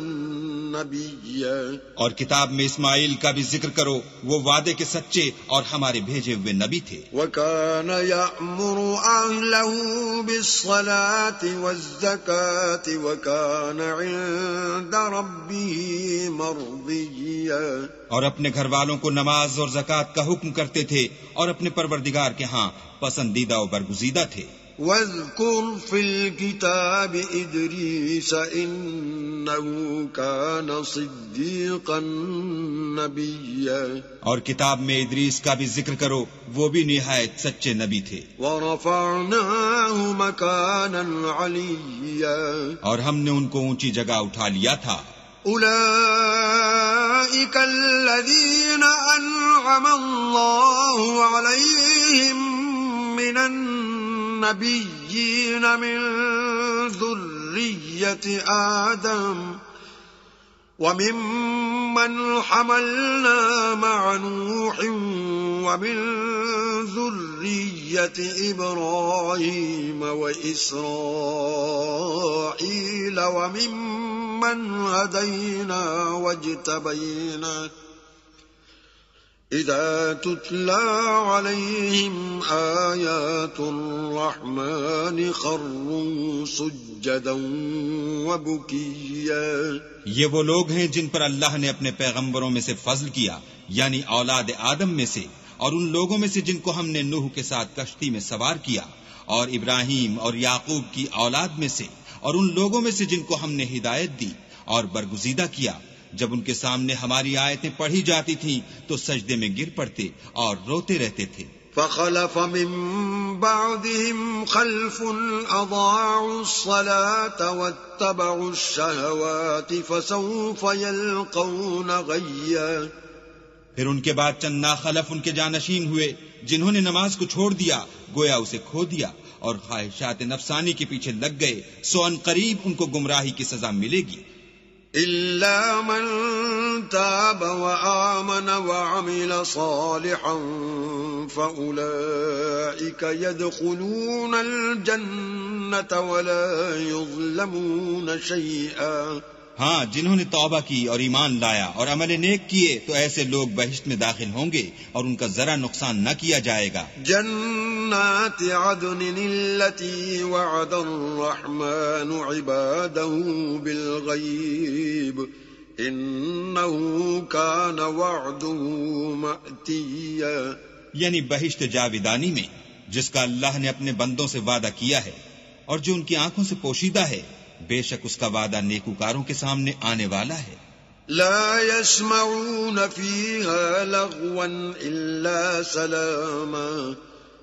Speaker 1: نبيا.
Speaker 2: اور کتاب میں اسماعیل کا بھی ذکر کرو، وہ وعدے کے سچے اور ہمارے بھیجے ہوئے نبی تھے.
Speaker 1: وكان يأمر أهله بالصلاة والزكاة وكان عند ربه مرضيا.
Speaker 2: اور اپنے گھر والوں کو نماز اور زکوٰۃ کا حکم کرتے تھے اور اپنے پروردگار کے ہاں پسندیدہ و برگزیدہ تھے.
Speaker 1: واذكر في الكتاب إدريس إنه كان صديقا نبيا.
Speaker 2: اور کتاب میں ادریس کا بھی ذکر کرو، وہ بھی نہایت سچے نبی تھے.
Speaker 1: ورفعناه مكانا عليا.
Speaker 2: اور ہم نے ان کو اونچی جگہ اٹھا لیا تھا.
Speaker 1: أولئك الذين أنعم الله عليهم من النبيين من ذرية آدم وممن حملنا مع نوح ومن ذرية إبراهيم وإسرائيل وممن هدينا واجتبينا إذا تتلى عليهم آيات الرحمن خروا سجدا وبكيا.
Speaker 2: یہ وہ لوگ ہیں جن پر اللہ نے اپنے پیغمبروں میں سے فضل کیا، یعنی اولاد آدم میں سے، اور ان لوگوں میں سے جن کو ہم نے نوح کے ساتھ کشتی میں سوار کیا، اور ابراہیم اور یعقوب کی اولاد میں سے، اور ان لوگوں میں سے جن کو ہم نے ہدایت دی اور برگزیدہ کیا. جب ان کے سامنے ہماری آیتیں پڑھی جاتی تھیں تو سجدے میں گر پڑتے اور روتے رہتے تھے.
Speaker 1: فخلف من بعدهم خلف اضاعوا الصلاة واتبعوا الشهوات فسوف يلقون غيا.
Speaker 2: پھر ان کے بعد چند ناخلف ان کے جانشین ہوئے جنہوں نے نماز کو چھوڑ دیا، گویا اسے کھو دیا، اور خواہشات نفسانی کے پیچھے لگ گئے، سو ان قریب ان کو گمراہی کی سزا ملے گی.
Speaker 1: إلا من تاب وآمن وعمل صالحا فأولئك يدخلون الجنة ولا يظلمون شيئا.
Speaker 2: ہاں، جنہوں نے توبہ کی اور ایمان لایا اور عمل نیک کیے تو ایسے لوگ بہشت میں داخل ہوں گے اور ان کا ذرا نقصان نہ کیا جائے گا.
Speaker 1: جنات عدن التي وعد الرحمن عباده بالغيب انه كان وعده مأتيا.
Speaker 2: یعنی بہشت جاودانی میں جس کا اللہ نے اپنے بندوں سے وعدہ کیا ہے اور جو ان کی آنکھوں سے پوشیدہ ہے، بے شک اس کا وعدہ نیکوکاروں کے سامنے آنے والا ہے.
Speaker 1: لا يسمعون فيها لغوا إلا سلاما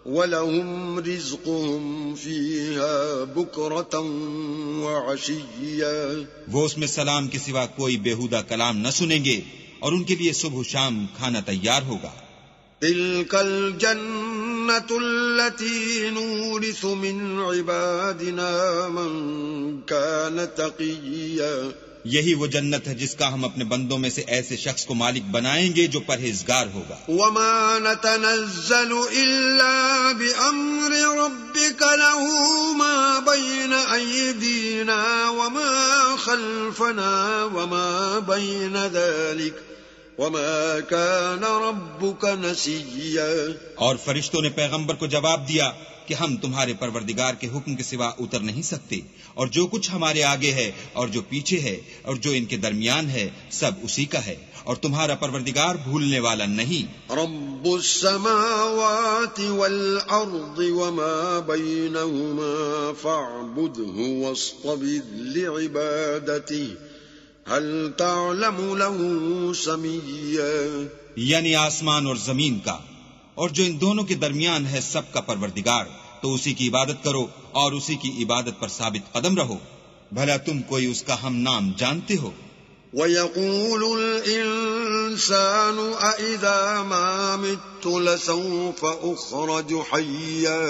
Speaker 1: وَلَهُمْ رِزْقُهُمْ فِيهَا بُكْرَةً وَعَشِيًّا.
Speaker 2: وہ اس میں سلام کے سوا کوئی بیہودہ کلام نہ سنیں گے اور ان کے لیے صبح و شام کھانا تیار ہوگا.
Speaker 1: تِلْكَ الْجَنَّةُ الَّتِي نُورِثُ مِنْ عِبَادِنَا مَنْ كَانَ تَقِيًّا.
Speaker 2: یہی وہ جنت ہے جس کا ہم اپنے بندوں میں سے ایسے شخص کو مالک بنائیں گے جو پرہیزگار ہوگا.
Speaker 1: وَمَا نَتَنَزَّلُ إِلَّا بِأَمْرِ رَبِّكَ لَهُ مَا بَيْنَ أَيْدِينَا وَمَا خَلْفَنَا وَمَا بَيْنَ ذَلِكَ وَمَا كَانَ رَبُّكَ نَسِيًّا.
Speaker 2: اور فرشتوں نے پیغمبر کو جواب دیا کہ ہم تمہارے پروردگار کے حکم کے سوا اتر نہیں سکتے، اور جو کچھ ہمارے آگے ہے اور جو پیچھے ہے اور جو ان کے درمیان ہے سب اسی کا ہے، اور تمہارا پروردگار بھولنے والا نہیں.
Speaker 1: رب السماوات والارض وما بينهما فاعبده واصطبر لعبادته هل تعلم له سميا.
Speaker 2: یعنی آسمان اور زمین کا اور جو ان دونوں کے درمیان ہے سب کا پروردگار، تو اسی کی عبادت کرو اور اسی کی عبادت پر ثابت قدم رہو. بھلا تم کوئی اس کا ہم نام جانتے ہو؟
Speaker 1: وَيَقُولُ الْإِنسَانُ أَإِذَا مَا مِتُّ لَسَوْفَ أُخْرَجُ حَيًّا.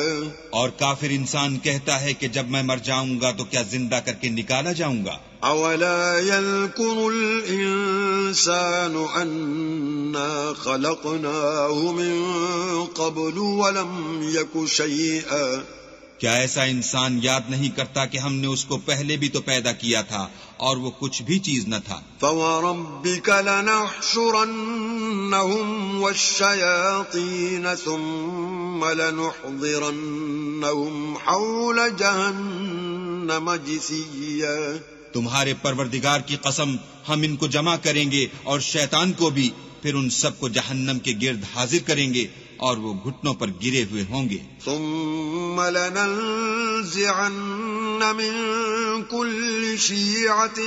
Speaker 2: اور کافر انسان کہتا ہے کہ جب میں مر جاؤں گا تو کیا زندہ کر کے نکالا جاؤں گا.
Speaker 1: أَوَلَا يَذْكُرُ الْإِنسَانُ أَنَّا خَلَقْنَاهُ مِن قَبْلُ وَلَمْ يَكُ شَيْئًا.
Speaker 2: کیا ایسا انسان یاد نہیں کرتا کہ ہم نے اس کو پہلے بھی تو پیدا کیا تھا اور وہ کچھ بھی چیز نہ تھا.
Speaker 1: فَوَرَبِّكَ لَنَحْشُرَنَّهُمْ وَالشَّيَاطِينَ ثُمَّ لَنُحْضِرَنَّهُمْ حَوْلَ جَهَنَّمَ جِثِيًّا.
Speaker 2: تمہارے پروردگار کی قسم ہم ان کو جمع کریں گے اور شیطان کو بھی، پھر ان سب کو جہنم کے گرد حاضر کریں گے اور وہ گھٹنوں پر گرے ہوئے ہوں گے.
Speaker 1: ثم لننزعن من كل شيعة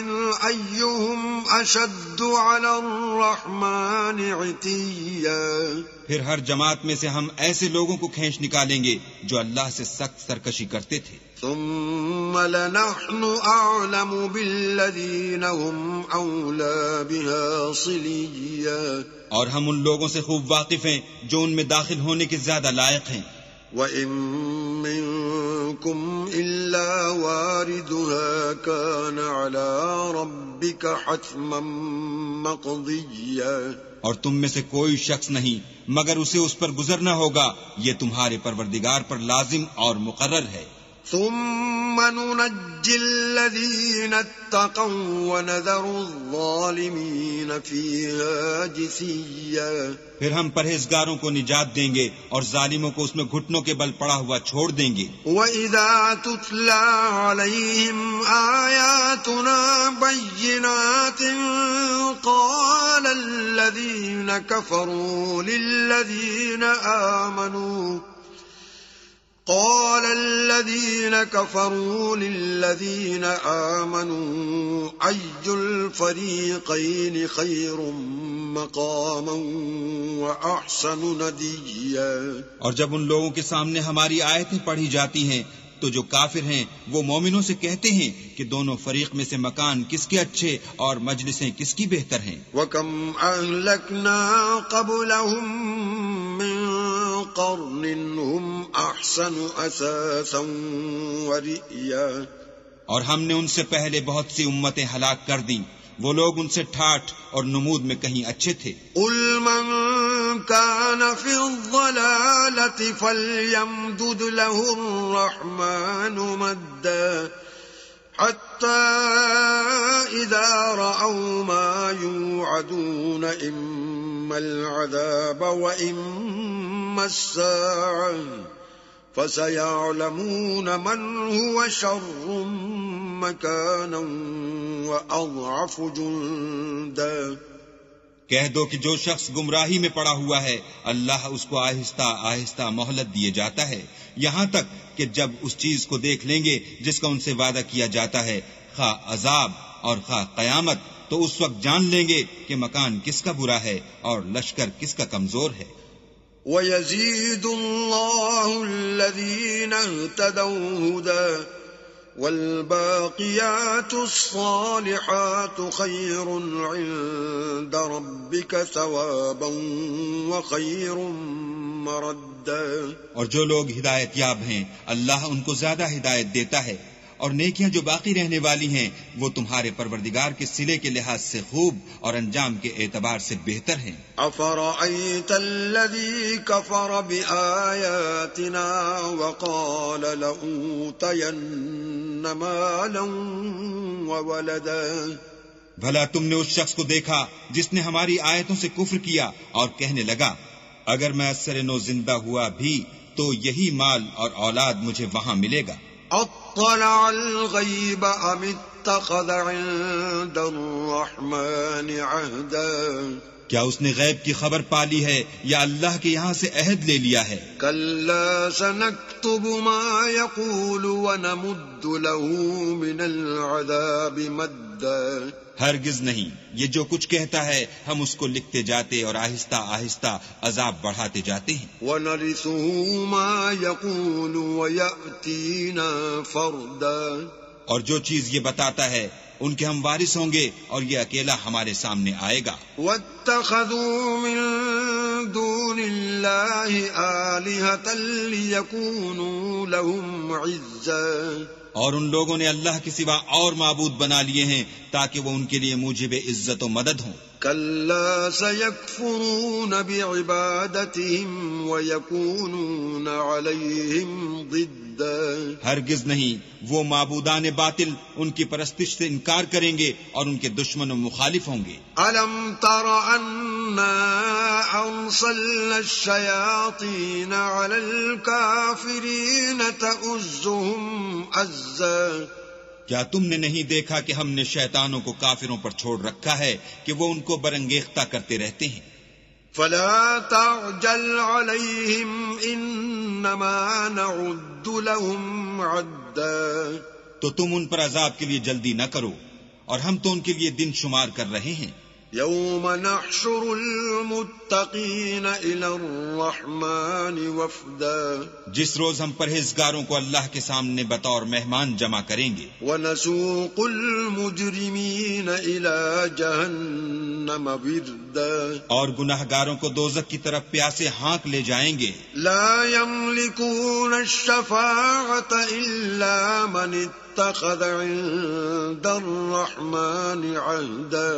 Speaker 1: أيهم أشد على الرحمن عتيا.
Speaker 2: پھر ہر جماعت میں سے ہم ایسے لوگوں کو کھینچ نکالیں گے جو اللہ سے سخت سرکشی کرتے تھے.
Speaker 1: ثم لنحن أعلم بالذين هم أولى بها صليا.
Speaker 2: اور ہم ان لوگوں سے خوب واقف ہیں جو ان میں داخل ہونے کے زیادہ لائق ہیں.
Speaker 1: وَإِن مِّنكُمْ إِلَّا وَارِدُهَا كَانَ عَلَى رَبِّكَ حَتْمًا مَّقْضِيًّا.
Speaker 2: اور تم میں سے کوئی شخص نہیں مگر اسے اس پر گزرنا ہوگا، یہ تمہارے پروردگار پر لازم اور مقرر ہے.
Speaker 1: ثم ننجي الذين اتقوا ونذر الظالمين فيها جثيا.
Speaker 2: پھر ہم پرہیزگاروں کو نجات دیں گے اور ظالموں کو اس میں گھٹنوں کے بل پڑا ہوا چھوڑ دیں گے.
Speaker 1: وَإِذَا تُتْلَى عَلَيْهِمْ آيَاتُنَا بَيِّنَاتٍ قَالَ الَّذِينَ كَفَرُوا لِلَّذِينَ آمَنُوا أَيُّ الْفَرِيقَيْنِ خَيْرٌ مَقَامًا وَأَحْسَنُ نَدِيًّا.
Speaker 2: اور جب ان لوگوں کے سامنے ہماری آیتیں پڑھی جاتی ہیں تو جو کافر ہیں وہ مومنوں سے کہتے ہیں کہ دونوں فریق میں سے مکان کس کے اچھے اور مجلسیں کس کی بہتر ہیں.
Speaker 1: وَكَمْ أَهْلَكْنَا قَبْلَهُمْ مِنْ قَرْنٍ هُمْ أَحْسَنُ أَثَاثًا وَرِئْيًا.
Speaker 2: اور ہم نے ان سے پہلے بہت سی امتیں ہلاک کر دیں، وہ لوگ ان سے ٹھاٹھ اور نمود میں کہیں اچھے تھے.
Speaker 1: قُلْ مَنْ كَانَ فِي الضَّلَالَةِ فَلْيَمْدُدْ لَهُ الرَّحْمَنُ مَدًّا حَتَّى إِذَا رَأَوْا مَا يُوعَدُونَ إِمَّا الْعَذَابَ وَإِمَّا السَّاعَةَ فَسَيَعْلَمُونَ مَنْ هُوَ شَرٌّ مَكَانًا وَأَضْعَفُ جُنْدًا.
Speaker 2: کہہ دو کہ جو شخص گمراہی میں پڑا ہوا ہے اللہ اس کو آہستہ آہستہ مہلت دیے جاتا ہے، یہاں تک کہ جب اس چیز کو دیکھ لیں گے جس کا ان سے وعدہ کیا جاتا ہے، خواہ عذاب اور خواہ قیامت، تو اس وقت جان لیں گے کہ مکان کس کا برا ہے اور لشکر کس کا کمزور ہے.
Speaker 1: وَيَزِيدُ اللَّهُ الَّذِينَ اهْتَدَوْا هُدًى وَالْبَاقِيَاتُ الصَّالِحَاتُ خَيْرٌ عِندَ رَبِّكَ ثَوَابًا وَخَيْرٌ مَرَدًّا.
Speaker 2: اور جو لوگ ہدایت یاب ہیں اللہ ان کو زیادہ ہدایت دیتا ہے، اور نیکیاں جو باقی رہنے والی ہیں وہ تمہارے پروردگار کے صلے کے لحاظ سے خوب اور انجام کے اعتبار سے بہتر ہیں.
Speaker 1: أَفَرَأَيْتَ الَّذِي كَفَرَ بِآيَاتِنَا وَقَالَ لَأُوتَيَنَّ مَالًا وَوَلَدًا.
Speaker 2: بھلا تم نے اس شخص کو دیکھا جس نے ہماری آیتوں سے کفر کیا اور کہنے لگا اگر میں اثر نو زندہ ہوا بھی تو یہی مال اور اولاد مجھے وہاں ملے گا.
Speaker 1: اطلع الغیب ام اتخذ عند الرحمن عہدا.
Speaker 2: کیا اس نے غیب کی خبر پالی ہے یا اللہ کے یہاں سے عہد لے لیا ہے؟
Speaker 1: کلا سنکتب ما یقول ونمد له من العذاب مدا.
Speaker 2: ہرگز نہیں، یہ جو کچھ کہتا ہے ہم اس کو لکھتے جاتے اور آہستہ آہستہ عذاب بڑھاتے جاتے ہیں.
Speaker 1: وَنَرِثُهُ مَا يَقُولُ وَيَأْتِينَا فَرْدًا.
Speaker 2: اور جو چیز یہ بتاتا ہے ان کے ہم وارث ہوں گے اور یہ اکیلا ہمارے سامنے آئے گا.
Speaker 1: وَاتَّخَذُوا مِن دُونِ اللَّهِ آلِهَةً لِيَكُونُوا لَهُمْ عِزًّا.
Speaker 2: اور ان لوگوں نے اللہ کے سوا اور معبود بنا لیے ہیں تاکہ وہ ان کے لیے موجب عزت و مدد ہوں.
Speaker 1: کلا سیکفرون بعبادتہم ویکونون علیہم ضدا.
Speaker 2: ہرگز نہیں، وہ معبودان باطل ان کی پرستش سے انکار کریں گے اور ان کے دشمن و مخالف ہوں گے.
Speaker 1: الم تر انا ارسلنا الشیاطین علی الکافرین تؤزهم عزا.
Speaker 2: کیا تم نے نہیں دیکھا کہ ہم نے شیطانوں کو کافروں پر چھوڑ رکھا ہے کہ وہ ان کو برنگیختہ کرتے رہتے ہیں.
Speaker 1: فلا تعجل علیہم انما نعد لهم عدا.
Speaker 2: تو تم ان پر عذاب کے لیے جلدی نہ کرو اور ہم تو ان کے لیے دن شمار کر رہے ہیں.
Speaker 1: یوم نحشر المتقین الی الرحمن وفدا.
Speaker 2: جس روز ہم پرہیزگاروں کو اللہ کے سامنے بطور مہمان جمع کریں گے.
Speaker 1: ونسوق المجرمین الی جہنم وردا.
Speaker 2: اور گناہگاروں کو دوزخ کی طرف پیاسے ہانک لے جائیں گے.
Speaker 1: لا یملکون الشفاعۃ الا من اتخذ عند الرحمن عہدا.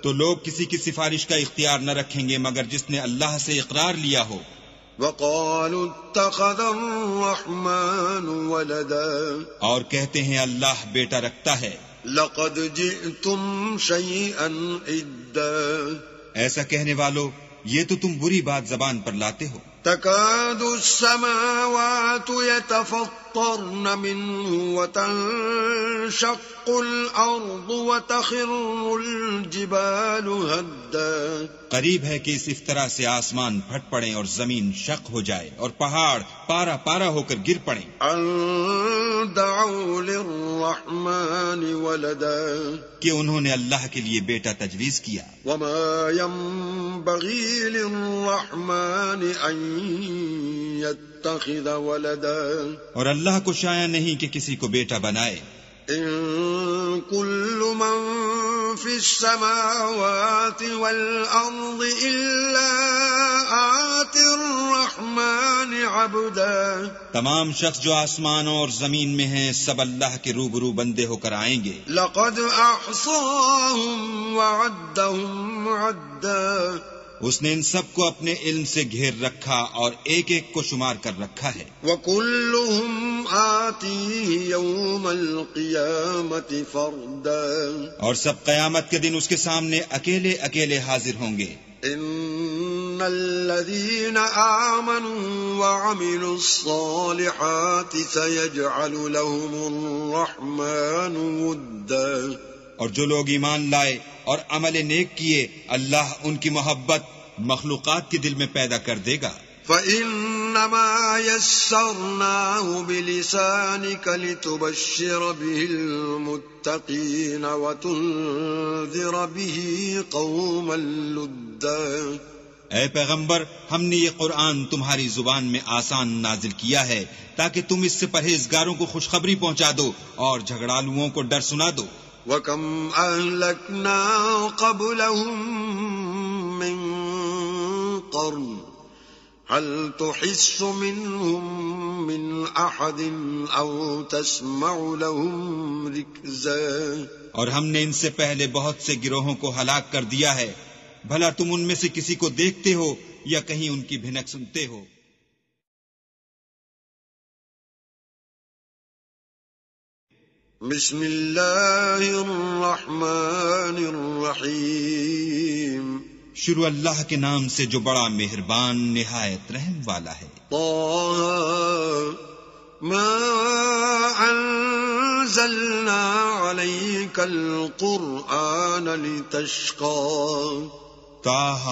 Speaker 2: تو لوگ کسی کی سفارش کا اختیار نہ رکھیں گے مگر جس نے اللہ سے اقرار لیا ہو.
Speaker 1: وقالوا اتخذ الرحمن ولدا،
Speaker 2: اور کہتے ہیں اللہ بیٹا رکھتا ہے.
Speaker 1: لقد جئتم شيئا عدا،
Speaker 2: ایسا کہنے والو یہ تو تم بری بات زبان پر لاتے ہو.
Speaker 1: تكاد السماوات يتفطرن منه وتنشق الأرض وتخر الجبال هدا،
Speaker 2: قریب ہے کہ اس افطرا سے آسمان پھٹ پڑیں اور زمین شق ہو جائے اور پہاڑ پارا پارا ہو کر گر پڑیں.
Speaker 1: ان دعوا للرحمن ولدا،
Speaker 2: کہ انہوں نے اللہ کے لیے بیٹا تجویز کیا.
Speaker 1: وما ينبغي للرحمن ان يتخذ ولدا،
Speaker 2: اور اللہ کو شایع نہیں کہ کسی کو بیٹا بنائے.
Speaker 1: ان كل من في السماوات والارض الا آتي الرحمن عبدا،
Speaker 2: تمام شخص جو آسمانوں اور زمین میں ہیں سب اللہ کے روبرو بندے ہو کر آئیں گے.
Speaker 1: لقد احصاهم وعدهم عدا،
Speaker 2: اس نے ان سب کو اپنے علم سے گھیر رکھا اور ایک ایک کو شمار کر رکھا ہے.
Speaker 1: وَكُلُّهُمْ آتِيهِ يَوْمَ الْقِيَامَةِ فَرْدًا،
Speaker 2: اور سب قیامت کے دن اس کے سامنے اکیلے اکیلے حاضر ہوں گے.
Speaker 1: إِنَّ الَّذِينَ آمَنُوا وَعَمِلُوا الصَّالِحَاتِ سَيَجْعَلُ لَهُمُ الرَّحْمَنُ وُدًّا،
Speaker 2: اور جو لوگ ایمان لائے اور عمل نیک کیے اللہ ان کی محبت مخلوقات کے دل میں پیدا کر دے گا.
Speaker 1: فَإِنَّمَا يَسَّرْنَاهُ بِلِسَانِكَ لِتُبَشِّرَ بِهِ الْمُتَّقِينَ وَتُنذِرَ بِهِ قَوْمًا لُدًّا،
Speaker 2: اے پیغمبر ہم نے یہ قرآن تمہاری زبان میں آسان نازل کیا ہے تاکہ تم اس سے پرہیزگاروں کو خوشخبری پہنچا دو اور جھگڑالوؤں کو ڈر سنا دو.
Speaker 1: وَكَمْ أَهْلَكْنَا قَبْلَهُمْ مِنْ قَرْنٍ هَلْ تُحِسُّ مِنْهُمْ مِنْ أَحَدٍ أَوْ تَسْمَعُ لَهُمْ رِكْزًا،
Speaker 2: اور ہم نے ان سے پہلے بہت سے گروہوں کو ہلاک کر دیا ہے، بھلا تم ان میں سے کسی کو دیکھتے ہو یا کہیں ان کی بھنک سنتے ہو.
Speaker 1: بسم اللہ الرحمن الرحیم،
Speaker 2: شروع اللہ کے نام سے جو بڑا مہربان نہایت رحم والا ہے.
Speaker 1: طه ما انزلنا علیک القرآن لتشقى،
Speaker 2: طه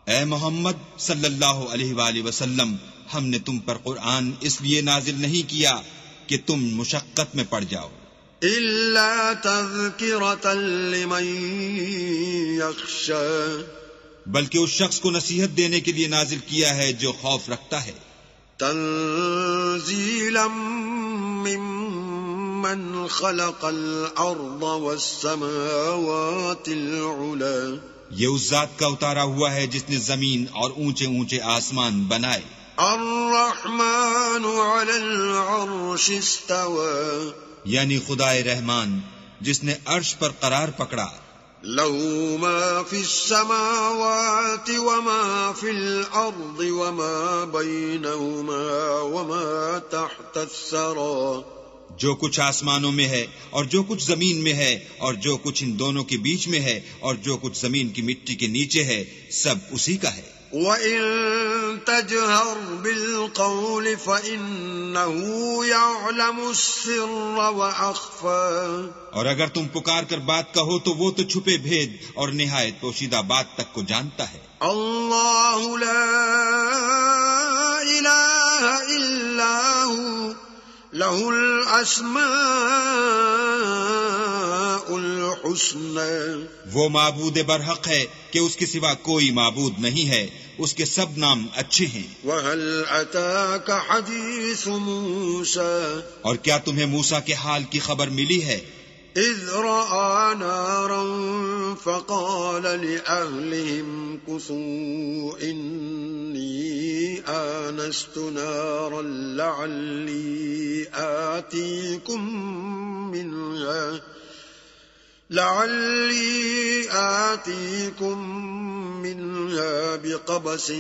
Speaker 2: اے محمد صلی اللہ علیہ وآلہ وسلم ہم نے تم پر قرآن اس لیے نازل نہیں کیا کہ تم مشقت میں پڑ جاؤ.
Speaker 1: الا تذکرۃ لمن یخشی،
Speaker 2: بلکہ اس شخص کو نصیحت دینے کے لیے نازل کیا ہے جو خوف رکھتا ہے.
Speaker 1: تنزیلا ممن خلق الارض والسماوات العلی،
Speaker 2: یہ اس ذات کا اتارا ہوا ہے جس نے زمین اور اونچے اونچے آسمان بنائے.
Speaker 1: الرحمن علی العرش استوى،
Speaker 2: یعنی خدائے رحمان جس نے عرش پر قرار پکڑا.
Speaker 1: له ما في السماوات وما في الأرض وما بينهما وما تحت الثرى،
Speaker 2: جو کچھ آسمانوں میں ہے اور جو کچھ زمین میں ہے اور جو کچھ ان دونوں کے بیچ میں ہے اور جو کچھ زمین کی مٹی کے نیچے ہے سب اسی کا ہے.
Speaker 1: وَإِن تَجْهَرْ بِالْقَوْلِ فَإِنَّهُ يَعْلَمُ السِّرَّ وَأَخْفَى،
Speaker 2: اور اگر تم پکار کر بات کہو تو وہ تو چھپے بھید اور نہایت پوشیدہ بات تک کو جانتا ہے.
Speaker 1: اللہ لا الہ الا هو له الاسماء الحسنى،
Speaker 2: وہ معبود برحق ہے کہ اس کے سوا کوئی معبود نہیں ہے، اس کے سب نام اچھے ہیں.
Speaker 1: وَهَلْ أَتَاكَ حَدِيثُ مُوسَى،
Speaker 2: اور کیا تمہیں موسیٰ کے حال کی خبر ملی ہے؟
Speaker 1: إِذْ رَأَى نَارًا فَقَالَ لِأَهْلِهِمْ كُثُوا إِنِّي آنَسْتُ نَارًا لَعَلِّي آتِيكُم منها بقبس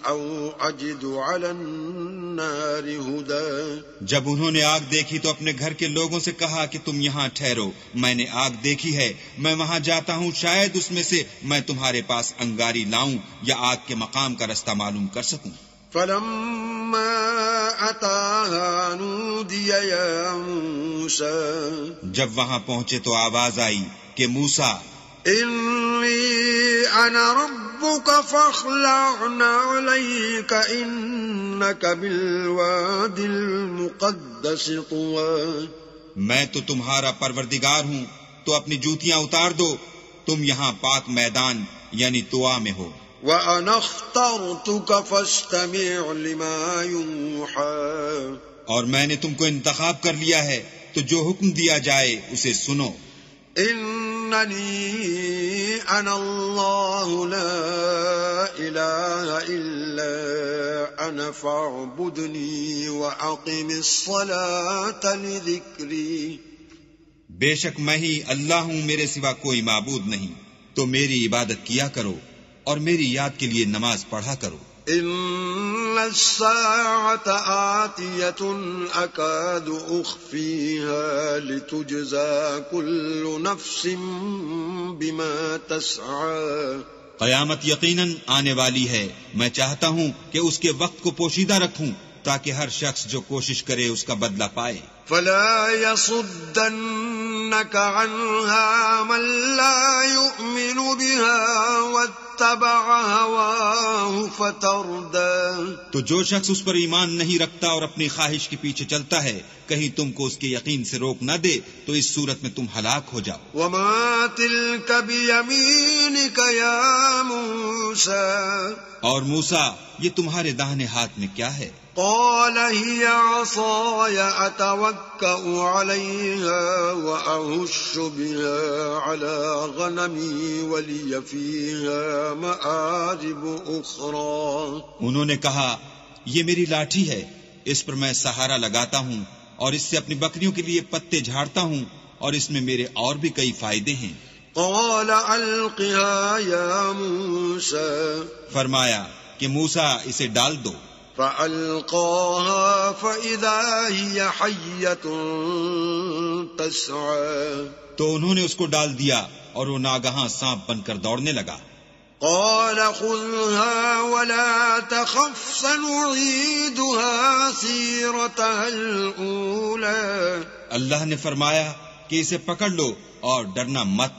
Speaker 1: أو أجد على النار هدى.
Speaker 2: جب انہوں نے آگ دیکھی تو اپنے گھر کے لوگوں سے کہا کہ تم یہاں ٹھہرو، میں نے آگ دیکھی ہے، میں وہاں جاتا ہوں، شاید اس میں سے میں تمہارے پاس انگاری لاؤں یا آگ کے مقام کا رستہ معلوم کر سکوں.
Speaker 1: فلما أتاها نودي يا موسى.
Speaker 2: جب وہاں پہنچے تو آواز آئی کہ موسیٰ،
Speaker 1: إني أنا ربك فاخلع عليك إنك بالوادي المقدس طوى.
Speaker 2: میں تو تمہارا پروردگار ہوں، تو اپنی جوتیاں اتار دو، تم یہاں پاک میدان یعنی طوا میں ہو.
Speaker 1: وأنا اخترتك فاستمع لما يوحى.
Speaker 2: اور میں نے تم کو انتخاب کر لیا ہے، تو جو حکم دیا جائے اسے سنو.
Speaker 1: إنني أنا الله لا إله إلا أنا فاعبدني وأقم الصلاة لذكري.
Speaker 2: بے شک میں ہی اللہ ہوں، میرے سوا کوئی معبود نہیں، تو میری عبادت کیا کرو اور میری یاد کے لیے نماز پڑھا کرو.
Speaker 1: إن الساعة آتية أكاد أخفيها لتجزى كل نفس بما تسعى.
Speaker 2: قیامت یقیناً آنے والی ہے، میں چاہتا ہوں کہ اس کے وقت کو پوشیدہ رکھوں تاکہ ہر شخص جو کوشش کرے اس کا بدلہ پائے.
Speaker 1: فلا يصدنك عنها من لا يؤمن بها واتبع هواه فتردى.
Speaker 2: تو جو شخص اس پر ایمان نہیں رکھتا اور اپنی خواہش کے پیچھے چلتا ہے، کہیں تم کو اس کے یقین سے روک نہ دے تو اس صورت میں تم ہلاک ہو جاؤ.
Speaker 1: وما تلك بيمينك يا موسى.
Speaker 2: اور موسیٰ، یہ تمہارے داہنے ہاتھ میں کیا ہے؟
Speaker 1: قال هي عصاي أتوكأ عليها وأهش بها على غنمي ولي فيها مآرب أخرى.
Speaker 2: انہوں نے کہا، یہ میری لاٹھی ہے، اس پر میں سہارا لگاتا ہوں اور اس سے اپنی بکریوں کے لیے پتے جھاڑتا ہوں، اور اس میں میرے اور بھی کئی فائدے ہیں.
Speaker 1: قال ألقها يا موسى.
Speaker 2: فرمایا کہ موسیٰ اسے ڈال دو.
Speaker 1: فألقاها فإذا هي حية تسعى.
Speaker 2: تو انہوں نے اس کو ڈال دیا اور وہ ناگہاں سانپ بن کر دوڑنے لگا.
Speaker 1: قال خذها ولا تخف سنعيدها سيرتها الأولى.
Speaker 2: اللہ نے فرمایا کہ اسے پکڑ لو اور ڈرنا مت،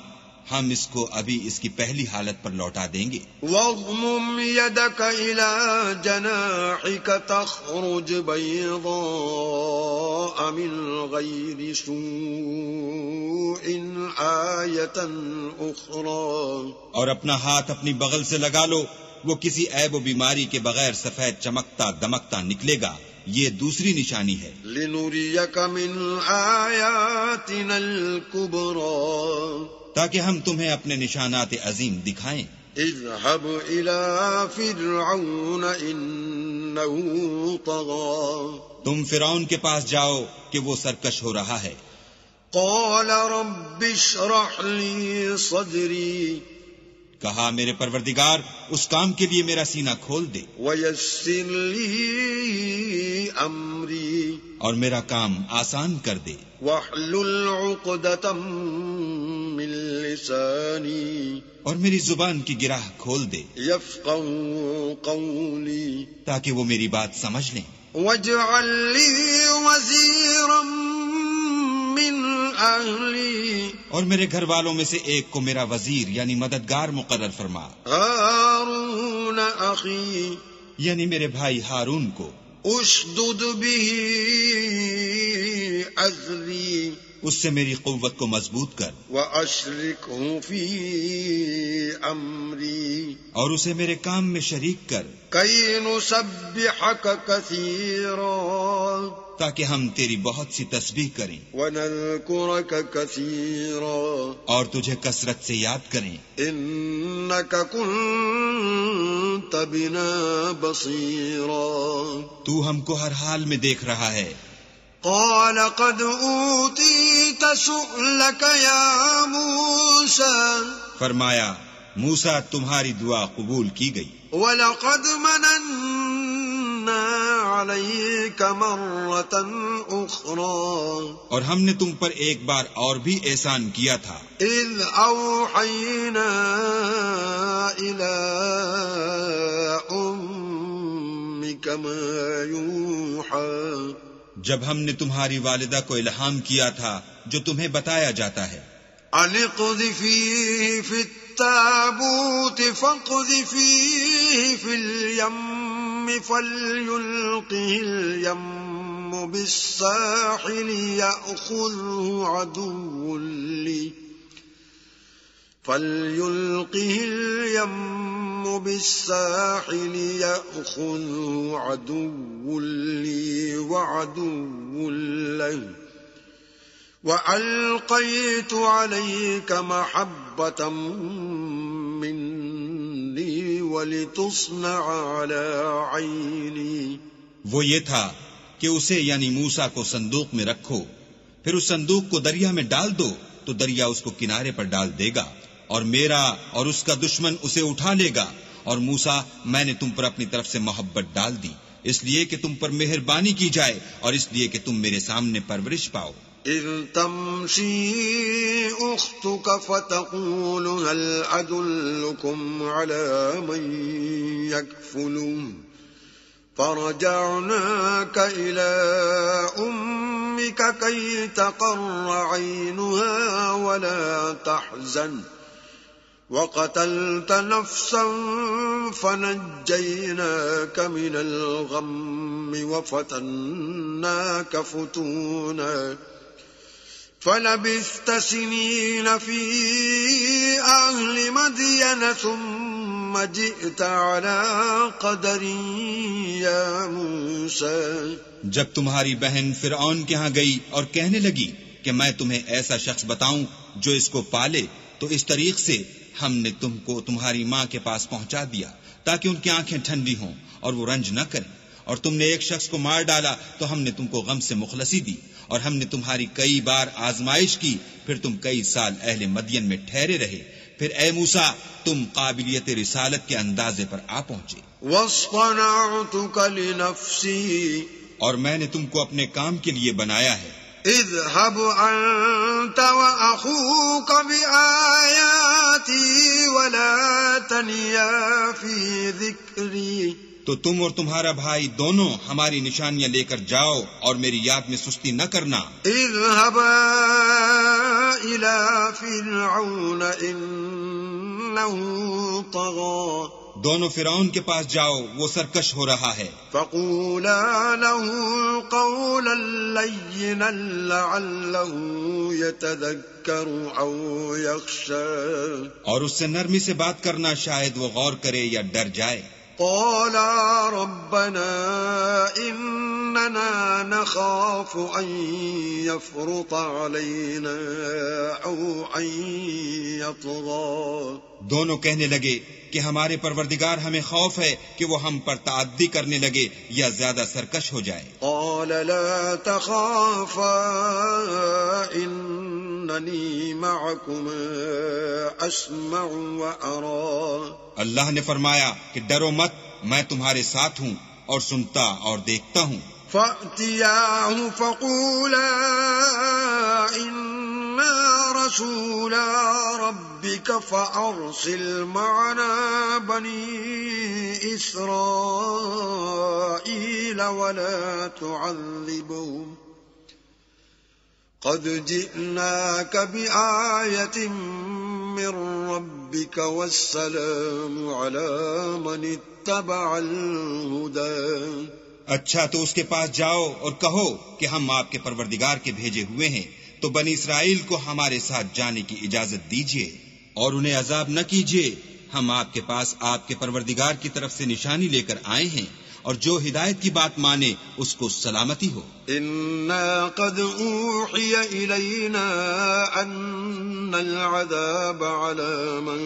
Speaker 2: ہم اس کو ابھی اس کی پہلی حالت پر لوٹا دیں گے.
Speaker 1: واضمم يدك إلى جناحك تخرج بيضاء من غير سوء آية أخرى.
Speaker 2: اور اپنا ہاتھ اپنی بغل سے لگا لو، وہ کسی عیب و بیماری کے بغیر سفید چمکتا دمکتا نکلے گا، یہ دوسری نشانی ہے.
Speaker 1: لنريك من آياتنا الكبرى.
Speaker 2: تاکہ ہم تمہیں اپنے نشانات عظیم دکھائیں.
Speaker 1: اذهب إلى فرعون إنه طغى.
Speaker 2: تم فرعون کے پاس جاؤ کہ وہ سرکش ہو رہا ہے.
Speaker 1: قال رب اشرح لي صدري.
Speaker 2: کہا میرے پروردگار اس کام کے لیے میرا سینہ کھول دے.
Speaker 1: ويسر لي أمري.
Speaker 2: اور میرا کام آسان کر دے.
Speaker 1: واحلل عقدة من لساني.
Speaker 2: اور میری زبان کی گرہ کھول دے.
Speaker 1: يفقهوا قولي.
Speaker 2: تاکہ وہ میری بات سمجھ لیں.
Speaker 1: واجعل لي وزيرا من أهلي.
Speaker 2: اور میرے گھر والوں میں سے ایک کو میرا وزیر یعنی مددگار مقرر فرما.
Speaker 1: هارون أخي.
Speaker 2: یعنی میرے بھائی ہارون کو.
Speaker 1: اشدد به أزري.
Speaker 2: اس سے میری قوت کو مضبوط کر.
Speaker 1: وأشركه في أمري.
Speaker 2: اور اسے میرے کام میں شریک کر.
Speaker 1: كي نسبحك كثيرا.
Speaker 2: تاکہ ہم تیری بہت سی تسبیح کریں.
Speaker 1: ونذكرك كثيرا.
Speaker 2: اور تجھے کثرت سے یاد کریں.
Speaker 1: إنك كنت بنا بصيرا.
Speaker 2: تو ہم کو ہر حال میں دیکھ رہا ہے.
Speaker 1: قال قد أوتيت سؤلك يا موسى.
Speaker 2: فرمایا موسیٰ تمہاری دعا قبول کی گئی.
Speaker 1: وَلَقَدْ مَنَنَّا عَلَيْكَ مَرَّةً أُخْرَى
Speaker 2: اور ہم نے تم پر ایک بار اور بھی احسان کیا تھا.
Speaker 1: إِذْ أَوْحَيْنَا إِلَىٰ أُمِّكَ مَا يُوحَىٰ
Speaker 2: جب ہم نے تمہاری والدہ کو الہام کیا تھا جو تمہیں بتایا جاتا ہے.
Speaker 1: أَنِ اقْذِفِيهِ فِي التَّابُوتِ فَاقْذِفِيهِ فِي الْيَمِّ فَلْيُلْقِهِ الْيَمُّ بِالسَّاحِلِ يَأْخُذْهُ عَدُوٌّ لِّي وَعَدُوٌّ لَّهُ وَأَلْقَيْتُ عَلَيْكَ مَحَبَّةً مِّنِّي وَلِتُصْنَعَ عَلَىٰ عَيْنِي.
Speaker 2: وہ یہ تھا کہ اسے یعنی موسیٰ کو صندوق میں رکھو، پھر اس صندوق کو دریا میں ڈال دو تو دریا اس کو کنارے پر ڈال دے گا، اور میرا اور اس کا دشمن اسے اٹھا لے گا. اور موسیٰ میں نے تم پر اپنی طرف سے محبت ڈال دی، اس لیے کہ تم پر مہربانی کی جائے اور اس لیے کہ تم میرے سامنے پرورش پاؤ.
Speaker 1: إذ تمشي أختك فتقول هل أدلكم على من يكفله فرجعناك إلى أمك كي تقر عينها ولا تحزن وقتلت نفسا فنجيناك من الغم وفتناك فتونا فلبثت سنين في أهل مدين ثم جئت على قدر يا موسى.
Speaker 2: جب تمہاری بہن فرعون کے ہاں گئی اور کہنے لگی کہ میں تمہیں ایسا شخص بتاؤں جو اس کو پالے، تو اس طریق سے ہم نے تم کو تمہاری ماں کے پاس پہنچا دیا تاکہ ان کی آنکھیں ٹھنڈی ہوں اور وہ رنج نہ کریں. اور تم نے ایک شخص کو مار ڈالا تو ہم نے تم کو غم سے مخلصی دی، اور ہم نے تمہاری کئی بار آزمائش کی، پھر تم کئی سال اہل مدین میں ٹھہرے رہے. پھر اے موسیٰ تم قابلیت رسالت کے اندازے پر آ پہنچے.
Speaker 1: وَاصْطَنَعْتُكَ لِنَفْسِي
Speaker 2: اور میں نے تم کو اپنے کام کے لیے بنایا ہے.
Speaker 1: اذهب أنت وأخوك بآياتي ولا تنيا في ذكري.
Speaker 2: تو تم اور تمہارا بھائی دونوں ہماری نشانیاں لے کر جاؤ اور میری یاد میں سستی نہ کرنا.
Speaker 1: اذهبا إلى فرعون إنه طغى.
Speaker 2: دونوں فرعون کے پاس جاؤ، وہ سرکش ہو رہا ہے.
Speaker 1: فقولا له قولا لينا لعله يتذكر أو يخشى.
Speaker 2: اور اس سے نرمی سے بات کرنا، شاید وہ غور کرے یا ڈر جائے.
Speaker 1: قالا ربنا إننا نخاف أن يفرط علينا أو أن يطغى.
Speaker 2: دونوں کہنے لگے کہ ہمارے پروردگار ہمیں خوف ہے کہ وہ ہم پر تعدی کرنے لگے یا زیادہ سرکش ہو جائے.
Speaker 1: قال لا تخافا اننی معكما اسمع وارى.
Speaker 2: اللہ نے فرمایا کہ ڈرو مت، میں تمہارے ساتھ ہوں اور سنتا اور دیکھتا ہوں.
Speaker 1: فأتياه فقولا إنا رسولا ربك فأرسل معنا بني إسرائيل ولا تعذبهم قد جئناك بآية من ربك والسلام على من اتبع الهدى.
Speaker 2: اچھا تو اس کے پاس جاؤ اور کہو کہ ہم آپ کے پروردگار کے بھیجے ہوئے ہیں، تو بنی اسرائیل کو ہمارے ساتھ جانے کی اجازت دیجیے اور انہیں عذاب نہ کیجیے. ہم آپ کے پاس آپ کے پروردگار کی طرف سے نشانی لے کر آئے ہیں، اور جو ہدایت کی بات مانے اس کو سلامتی ہو.
Speaker 1: انا قد اوحی الینا ان العذاب علی من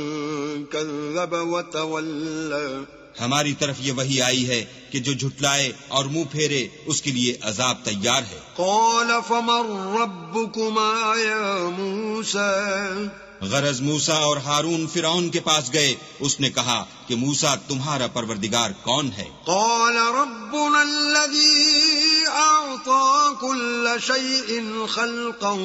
Speaker 1: کذب وتولی.
Speaker 2: ہماری طرف یہ وحی آئی ہے کہ جو جھٹلائے اور منہ پھیرے اس کے لیے عذاب تیار ہے.
Speaker 1: قال فمن ربكما یا موسیٰ.
Speaker 2: غرض موسیٰ اور ہارون فرعون کے پاس گئے، اس نے کہا کہ موسیٰ تمہارا پروردگار کون ہے؟
Speaker 1: قال ربنا الذي أعطى كل شيء خلقه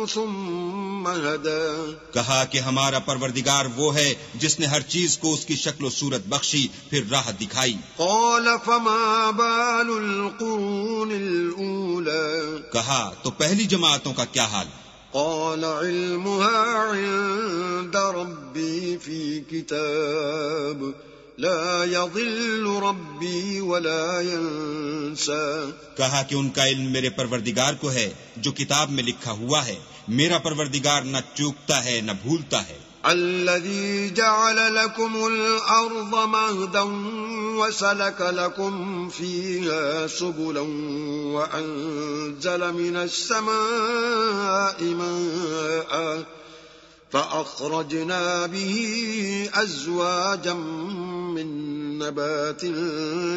Speaker 1: ثم هدى،
Speaker 2: کہا کہ ہمارا پروردگار وہ ہے جس نے ہر چیز کو اس کی شکل و صورت بخشی پھر راہ دکھائی۔
Speaker 1: قال فما بال القرون الأولى،
Speaker 2: کہا تو پہلی جماعتوں کا کیا حال؟
Speaker 1: قال علمها عند ربي في كتاب لا يضل ربي ولا ينسى،
Speaker 2: کہا کہ ان کا علم میرے پروردگار کو ہے جو کتاب میں لکھا ہوا ہے، میرا پروردگار نہ چوکتا ہے نہ بھولتا ہے۔
Speaker 1: الذي جعل لكم الأرض مهدا وسلك لكم فيها سبلا وأنزل من السماء ماء فأخرجنا به أزواجا من نبات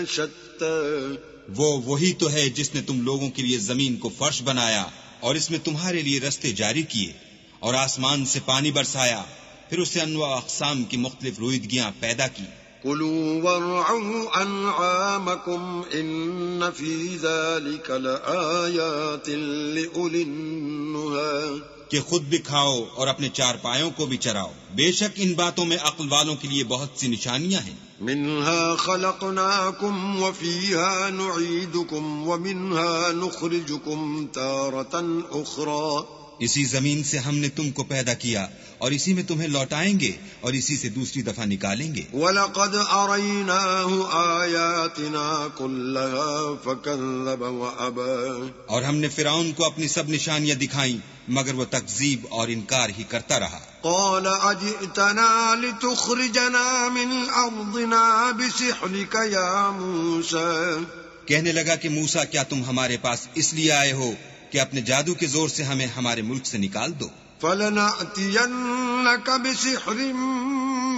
Speaker 1: شتى،
Speaker 2: وہی تو ہے جس نے تم لوگوں کے لیے زمین کو فرش بنایا اور اس میں تمہارے لیے رستے جاری کیے اور آسمان سے پانی برسایا، پھر اسے انواع اقسام کی مختلف رویدگیاں پیدا کی۔
Speaker 1: كلوا وارعوا أنعامكم إن في ذلك لآيات لأولي النهى،
Speaker 2: کہ خود بھی کھاؤ اور اپنے چارپایوں کو بھی چراؤ، بے شک ان باتوں میں عقل والوں کے لیے بہت سی نشانیاں ہیں۔
Speaker 1: منها خلقناكم وفيها نعيدكم ومنها نخرجكم تارة أخرى،
Speaker 2: اسی زمین سے ہم نے تم کو پیدا کیا اور اسی میں تمہیں لوٹائیں گے اور اسی سے دوسری دفعہ نکالیں گے۔
Speaker 1: وَلَقَدْ أَرَيْنَاهُ آيَاتِنَا كُلَّهَا فَكَذَّبَ وَأَبَى،
Speaker 2: اور ہم نے فرعون کو اپنی سب نشانیاں دکھائیں مگر وہ تکذیب اور انکار ہی کرتا رہا۔
Speaker 1: قَالَ أَجِئْتَنَا لِتُخْرِجَنَا مِنْ أَرْضِنَا بِسِحْرِكَ يَا مُوسَى،
Speaker 2: کہنے لگا کہ موسیٰ کیا تم ہمارے پاس اس لیے آئے ہو کہ اپنے جادو کے زور سے ہمیں ہمارے ملک سے نکال دو؟
Speaker 1: فَلَنَأْتِيَنَّكَ بِسِحْرٍ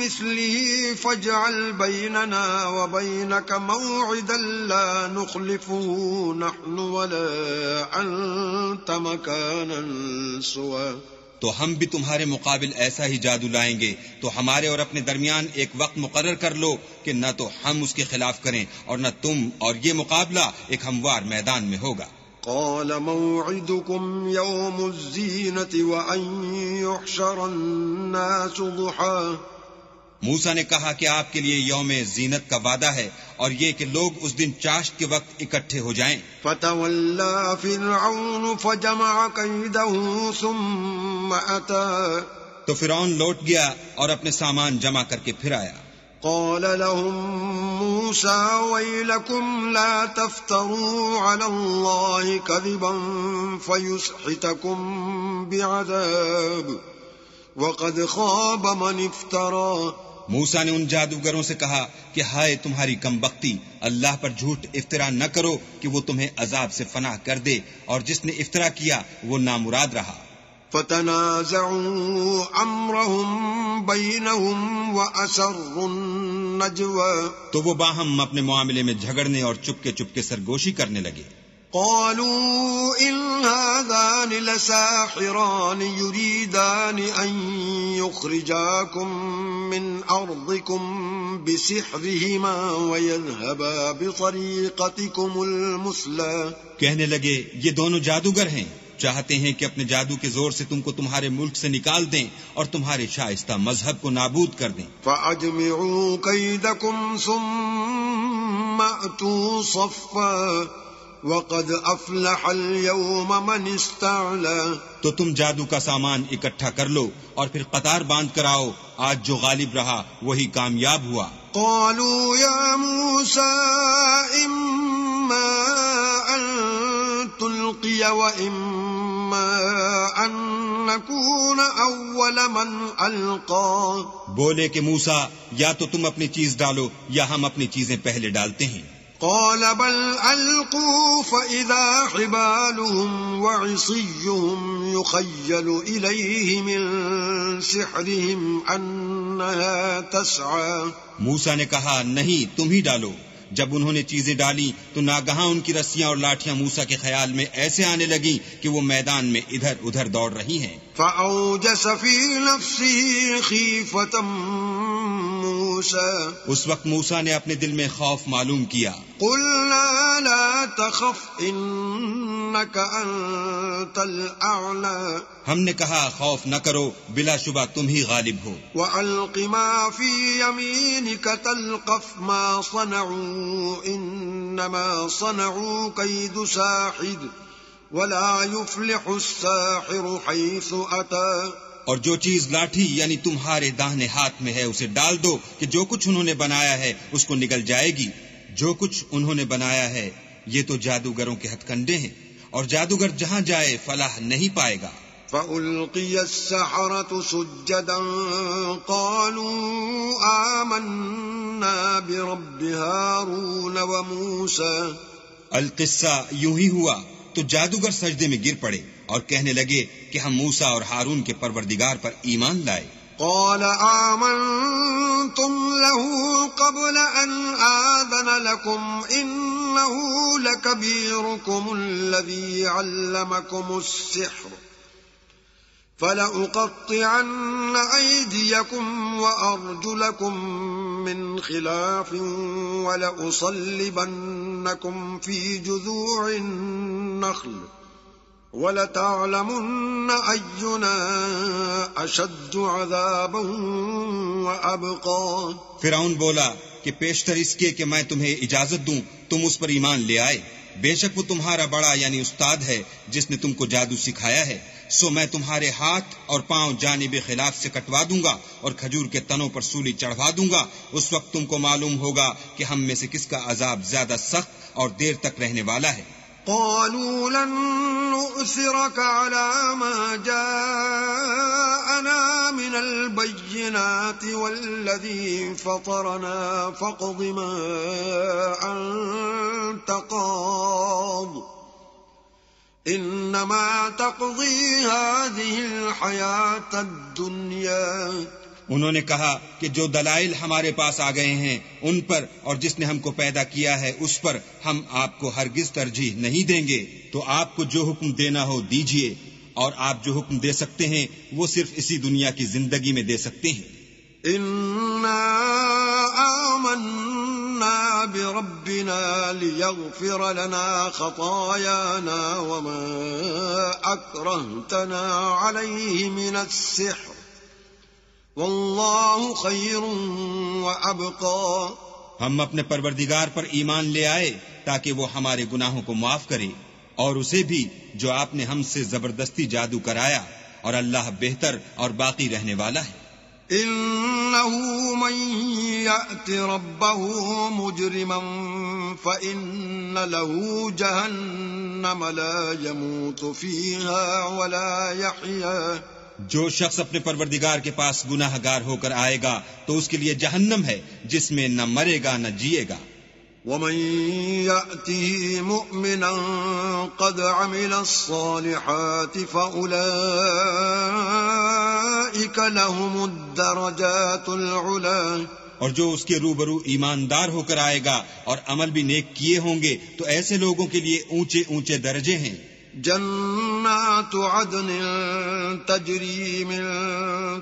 Speaker 1: مِثْلِهِ فَاجْعَلْ بَيْنَنَا وَبَيْنَكَ مَوْعِدًا لَا نُخْلِفُهُ نَحْنُ وَلَا أَنْتَ مَكَانًا سُوًى،
Speaker 2: تو ہم بھی تمہارے مقابل ایسا ہی جادو لائیں گے، تو ہمارے اور اپنے درمیان ایک وقت مقرر کر لو کہ نہ تو ہم اس کے خلاف کریں اور نہ تم، اور یہ مقابلہ ایک ہموار میدان میں ہوگا۔
Speaker 1: قال موعدكم يوم الزينة وأن يحشر الناس ضحى،
Speaker 2: موسیٰ نے کہا کہ آپ کے لیے یوم زینت کا وعدہ ہے اور یہ کہ لوگ اس دن چاشت کے وقت اکٹھے ہو جائیں۔
Speaker 1: فتولى فرعون فجمع كيده ثم أتى،
Speaker 2: تو فرعون لوٹ گیا اور اپنے سامان جمع کر کے پھر آیا۔
Speaker 1: قال لهم موسى ويلكم لا تفتروا على الله كذبا فيسحتكم بعذاب وقد خاب من افترى،
Speaker 2: موسیٰ نے ان جادوگروں سے کہا کہ ہائے تمہاری کم بختی، اللہ پر جھوٹ افطرا نہ کرو کہ وہ تمہیں عذاب سے فنا کر دے، اور جس نے افطرا کیا وہ نامراد رہا۔
Speaker 1: فتنازعوا امرهم بينهم واسروا النجوى،
Speaker 2: تو وہ باہم اپنے معاملے میں جھگڑنے اور چپکے چپکے سرگوشی کرنے لگے۔
Speaker 1: قالوا ان هذان لساحران يريدان ان يخرجاكم من ارضكم بسحرهما ويذهبا بطريقتكم المثلى،
Speaker 2: کہنے لگے یہ دونوں جادوگر ہیں، چاہتے ہیں کہ اپنے جادو کے زور سے تم کو تمہارے ملک سے نکال دیں اور تمہارے شائستہ مذہب کو نابود کر دیں۔
Speaker 1: فَأَجْمِعُوا كَيْدَكُمْ ثُمَّ أَتُوا صَفًّا وَقَدْ أَفْلَحَ الْيَوْمَ مَنِ اسْتَعْلَى،
Speaker 2: تو تم جادو کا سامان اکٹھا کر لو اور پھر قطار باندھ کر آؤ، آج جو غالب رہا وہی کامیاب ہوا۔
Speaker 1: قالوا يا موسى إما أن تلقي وإما أن نكون أول من ألقى،
Speaker 2: بولے کہ موسیٰ یا تو تم اپنی چیز ڈالو یا ہم اپنی چیزیں پہلے ڈالتے ہیں۔
Speaker 1: قال بل ألقوا فإذا حبالهم وعصيهم يخيل إليه من سحرهم أنها تسعى،
Speaker 2: موسیٰ نے کہا نہیں تم ہی ڈالو، جب انہوں نے چیزیں ڈالی تو ناگہاں ان کی رسیاں اور لاٹھیاں موسیٰ کے خیال میں ایسے آنے لگیں کہ وہ میدان میں ادھر ادھر دوڑ رہی ہیں.
Speaker 1: فأوجس في نفسه خيفة موسى
Speaker 2: اس وقت موسیٰ نے اپنے دل میں خوف معلوم کیا.
Speaker 1: قلنا لا تخف إنك أنت الأعلى
Speaker 2: ہم نے کہا خوف نہ کرو، بلا شبہ تم ہی غالب ہو.
Speaker 1: وألق ما في يمينك تلقف ما صنعوا إنما صنعوا كيد ساحر ولا يفلح الساحر حيث أتى.
Speaker 2: اور جو چیز لاٹھی یعنی تمہارے داہنے ہاتھ میں ہے اسے ڈال دو کہ جو کچھ انہوں نے بنایا ہے اس کو نگل جائے گی. جو کچھ انہوں نے بنایا ہے یہ تو جادوگروں کے ہتھ کنڈے ہیں، اور جادوگر جہاں جائے فلاح نہیں پائے گا.
Speaker 1: فألقي السحرة سجدا قالوا آمنا برب هارون وموسى.
Speaker 2: القصہ یوں ہی ہوا تو جادوگر سجدے میں گر پڑے اور کہنے لگے کہ ہم موسیٰ اور ہارون کے پروردگار پر ایمان لائے.
Speaker 1: قال آمنتم له قبل أن آذن لكم إنه لكبيركم الذي علمكم السحر فلأقطعن أيديكم وأرجلكم من خلاف ولأصلبنكم في جذوع النخل وَلَتَعْلَمُنَّ أَيُّنَا أَشَدُّ عَذَابًا وَأَبْقَىٰ.
Speaker 2: فرعون بولا کہ پیشتر اس کے کہ میں تمہیں اجازت دوں تم اس پر ایمان لے آئے. بے شک وہ تمہارا بڑا یعنی استاد ہے جس نے تم کو جادو سکھایا ہے. سو میں تمہارے ہاتھ اور پاؤں جانب خلاف سے کٹوا دوں گا اور کھجور کے تنوں پر سولی چڑھوا دوں گا. اس وقت تم کو معلوم ہوگا کہ ہم میں سے کس کا عذاب زیادہ سخت اور دیر تک رہنے والا ہے.
Speaker 1: قالوا لن نؤثرك على ما جاءنا من البينات والذي فطرنا فاقض ما أنت قاض إنما تقضي هذه الحياة الدنيا.
Speaker 2: انہوں نے کہا کہ جو دلائل ہمارے پاس آ گئے ہیں ان پر اور جس نے ہم کو پیدا کیا ہے اس پر ہم آپ کو ہرگز ترجیح نہیں دیں گے. تو آپ کو جو حکم دینا ہو دیجئے، اور آپ جو حکم دے سکتے ہیں وہ صرف اسی دنیا کی زندگی میں دے سکتے ہیں.
Speaker 1: انا آمنا بربنا لیغفر لنا خطايانا وما اکرہتنا علیہ من السحر واللہ خیر وابقا.
Speaker 2: ہم اپنے پروردگار پر ایمان لے آئے تاکہ وہ ہمارے گناہوں کو معاف کرے، اور اسے بھی جو آپ نے ہم سے زبردستی جادو کرایا، اور اللہ بہتر اور باقی رہنے والا ہے.
Speaker 1: انه من یأت ربه مجرما فإن له جہنم لا يموت فيها ولا يحيا.
Speaker 2: جو شخص اپنے پروردگار کے پاس گناہ گار ہو کر آئے گا تو اس کے لیے جہنم ہے جس میں نہ مرے گا نہ جیے گا.
Speaker 1: ومن يأته مؤمنا قد عمل الصالحات فأولئك لهم الدرجات العلا.
Speaker 2: اور جو اس کے روبرو ایماندار ہو کر آئے گا اور عمل بھی نیک کیے ہوں گے تو ایسے لوگوں کے لیے اونچے اونچے درجے ہیں.
Speaker 1: جنات عدن تجری من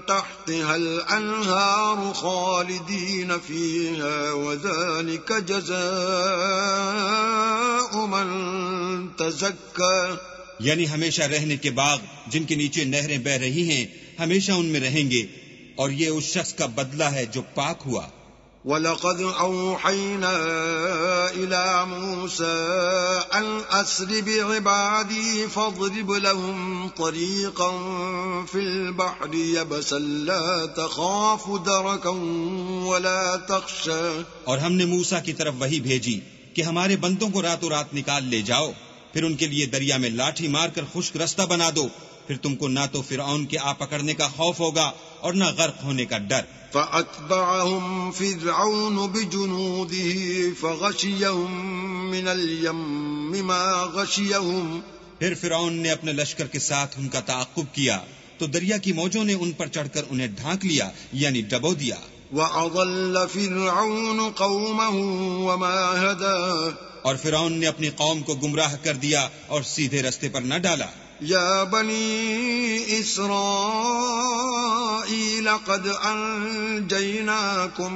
Speaker 1: تحتها الانہار خالدین فیہا وذلک جزاء من تزکا.
Speaker 2: یعنی ہمیشہ رہنے کے باغ جن کے نیچے نہریں بہ رہی ہیں ہمیشہ ان میں رہیں گے، اور یہ اس شخص کا بدلہ ہے جو پاک ہوا.
Speaker 1: وَلَقَدْ أَوْحَيْنَا إِلَى مُوسَىٰ أَنْ أَسْرِ بِعِبَادِي فَاضْرِبْ لَهُمْ طَرِيقًا فِي الْبَحْرِ يَبَسًا لَا تَخَافُ دَرَكًا وَلَا تَخْشَىٰ.
Speaker 2: اور ہم نے موسیٰ کی طرف وحی بھیجی کہ ہمارے بندوں کو راتوں رات نکال لے جاؤ، پھر ان کے لیے دریا میں لاٹھی مار کر خشک رستہ بنا دو، پھر تم کو نہ تو فرعون کے آ پکڑنے کا خوف ہوگا اور نہ غرق ہونے کا ڈر.
Speaker 1: فَأَتْبَعَهُمْ فِرْعَوْنُ بِجُنُودِهِ فَغَشِيَهُمْ مِنَ الْيَمِّ مَا غَشِيَهُمْ.
Speaker 2: پھر فرعون نے اپنے لشکر کے ساتھ ان کا تعاقب کیا تو دریا کی موجوں نے ان پر چڑھ کر انہیں ڈھانک لیا یعنی ڈبو دیا.
Speaker 1: وَأَضَلَّ فِرْعَوْنُ قَوْمَهُ وَمَا هَدَىٰ
Speaker 2: اور فرعون نے اپنی قوم کو گمراہ کر دیا اور سیدھے رستے پر نہ ڈالا.
Speaker 1: یا بنی اسرائیل قد انجیناکم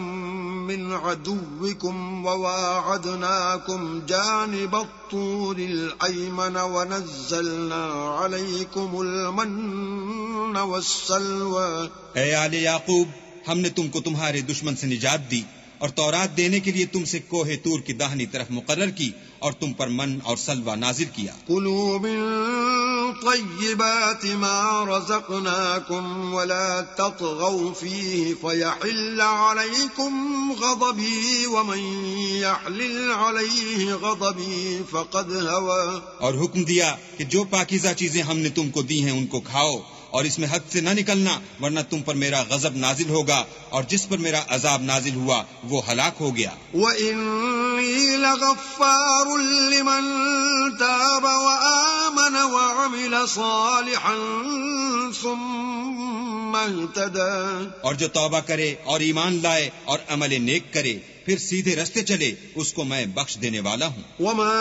Speaker 1: من عدوکم وواعدناکم جانب الطور الایمن ونزلنا علیکم المن والسلوى.
Speaker 2: اے آل یعقوب، ہم نے تم کو تمہارے دشمن سے نجات دی اور تورات دینے کے لیے تم سے کوہ طور کی داہنی طرف مقرر کی اور تم پر من اور سلوہ نازل کیا.
Speaker 1: کلوا من طیبات ما رزقناکم ولا تطغوا فیہ فیحل علیکم غضبی ومن یحلل علیہ غضبی فقد هوى.
Speaker 2: اور حکم دیا کہ جو پاکیزہ چیزیں ہم نے تم کو دی ہیں ان کو کھاؤ اور اس میں حد سے نہ نکلنا، ورنہ تم پر میرا غضب نازل ہوگا اور جس پر میرا عذاب نازل ہوا وہ ہلاک ہو گیا.
Speaker 1: وَإِنِّي لَغَفَّارٌ لِمَن تَابَ وَآمَنَ وَعَمِلَ صَالِحًا ثُمَّ اهْتَدَىٰ.
Speaker 2: اور جو توبہ کرے اور ایمان لائے اور عمل نیک کرے پھر سیدھے رستے چلے اس کو میں بخش دینے والا ہوں.
Speaker 1: وَمَا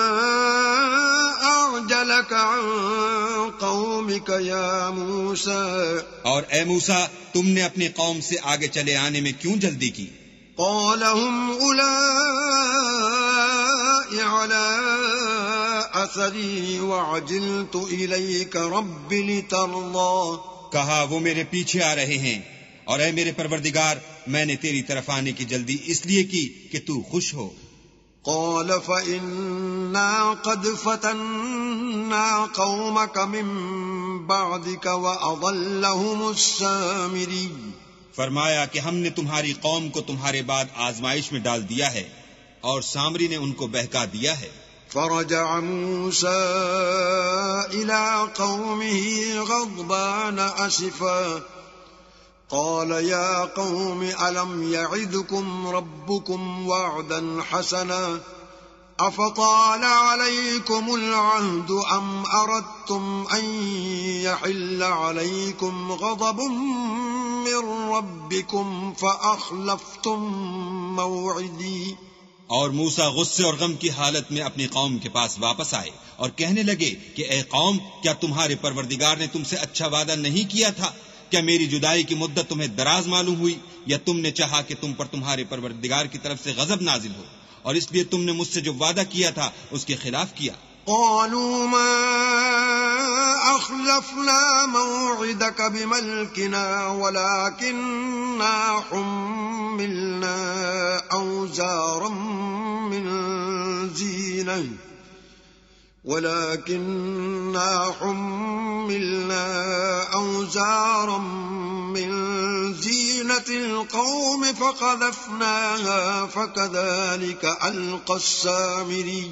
Speaker 1: أَعْجَلَكَ عَن قَوْمِكَ يَا مُوسَىٰ.
Speaker 2: اور اے موسیٰ، تم نے اپنی قوم سے آگے چلے آنے میں کیوں جلدی کی؟
Speaker 1: قَالَ هُمْ أُولَاءِ عَلَىٰ أَثَرِي وَعَجِلْتُ إِلَيْكَ رَبِّ لِتَرْضَىٰ.
Speaker 2: کہا وہ میرے پیچھے آ رہے ہیں اور اے میرے پروردگار، میں نے تیری طرف آنے کی جلدی اس لیے کی کہ تو خوش ہو.
Speaker 1: قال فإنا قد فتنا قومك من بعدك وأضلهم السامري.
Speaker 2: فرمایا کہ ہم نے تمہاری قوم کو تمہارے بعد آزمائش میں ڈال دیا ہے اور سامری نے ان کو بہکا دیا ہے.
Speaker 1: فرجع موسى إلى قومه غضبان أسفا قال يا قوم ألم يعدكم ربكم وعدا حسنا أفطال عليكم العهد أم أردتم أن يحل عليكم غضب من ربكم فأخلفتم موعدي.
Speaker 2: اور موسیٰ غصے اور غم کی حالت میں اپنی قوم کے پاس واپس آئے اور کہنے لگے کہ اے قوم، کیا تمہارے پروردگار نے تم سے اچھا وعدہ نہیں کیا تھا؟ کیا میری جدائی کی مدت تمہیں دراز معلوم ہوئی، یا تم نے چاہا کہ تم پر تمہارے پروردگار کی طرف سے غضب نازل ہو اور اس لیے تم نے مجھ سے جو وعدہ کیا تھا اس کے خلاف کیا؟
Speaker 1: قالوا ما أخلفنا موعدك بملكنا ولكننا حملنا أوزارا من زينة القوم فقذفناها فكذلك ألقى السامري.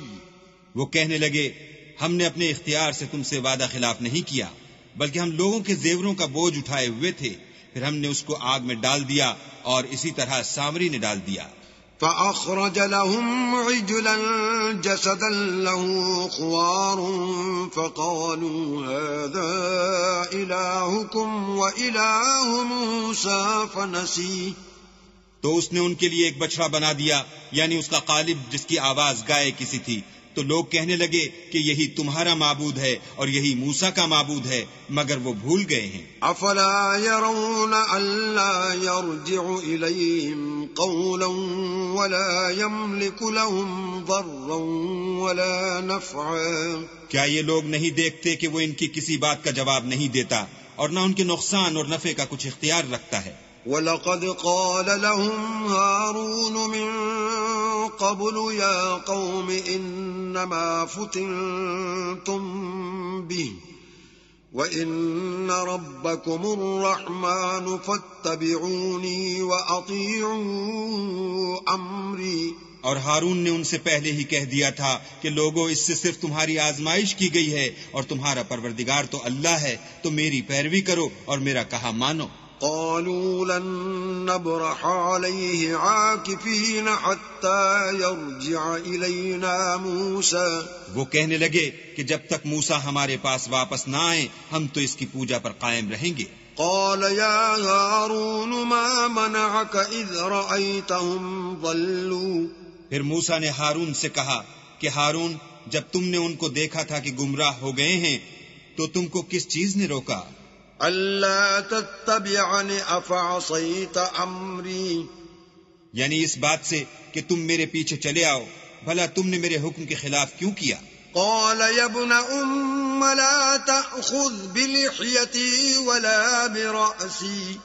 Speaker 2: وہ کہنے لگے ہم نے اپنے اختیار سے تم سے وعدہ خلاف نہیں کیا، بلکہ ہم لوگوں کے زیوروں کا بوجھ اٹھائے ہوئے تھے، پھر ہم نے اس کو آگ میں ڈال دیا اور اسی طرح سامری نے ڈال دیا.
Speaker 1: فأخرج لهم عجلا جسدا له خوار فقالوا هذا إلهكم وإله موسى فنسي.
Speaker 2: تو اس نے ان کے لیے ایک بچڑا بنا دیا، یعنی اس کا قالب جس کی آواز گائے کسی تھی. تو لوگ کہنے لگے کہ یہی تمہارا معبود ہے اور یہی موسیٰ کا معبود ہے، مگر وہ بھول گئے ہیں.
Speaker 1: افلا يرون الا يرجع اليهم قولا ولا يملك لهم ضرا ولا نفعا.
Speaker 2: کیا یہ لوگ نہیں دیکھتے کہ وہ ان کی کسی بات کا جواب نہیں دیتا اور نہ ان کے نقصان اور نفع کا کچھ اختیار رکھتا ہے؟
Speaker 1: وَلَقَدْ قَالَ لَهُمْ هَارُونُ مِن قَبْلُ يَا قَوْمِ إِنَّمَا فُتِنْتُمْ بِهِ وَإِنَّ رَبَّكُمُ الرَّحْمَنُ فَاتَّبِعُونِي وَأَطِيعُوا أَمْرِي.
Speaker 2: اور ہارون نے ان سے پہلے ہی کہہ دیا تھا کہ لوگوں، اس سے صرف تمہاری آزمائش کی گئی ہے اور تمہارا پروردگار تو اللہ ہے، تو میری پیروی کرو اور میرا کہا مانو.
Speaker 1: قالوا لن نبرح عليه عاكفين حتى يرجع إلينا موسى.
Speaker 2: وہ کہنے لگے کہ جب تک موسیٰ ہمارے پاس واپس نہ آئے ہم تو اس کی پوجا پر قائم رہیں گے.
Speaker 1: قال يا هارون ما منعك إذ رأيتهم ضلوا.
Speaker 2: پھر موسیٰ نے ہارون سے کہا کہ ہارون، جب تم نے ان کو دیکھا تھا کہ گمراہ ہو گئے ہیں تو تم کو کس چیز نے روکا؟
Speaker 1: ألا تتبعني أفعصيت أمري.
Speaker 2: یعنی اس بات سے کہ تم میرے پیچھے چلے آؤ، بھلا تم نے میرے حکم کے خلاف کیوں کیا؟
Speaker 1: قال يا ابن أم لا تأخذ بلحيتي ولا برأسي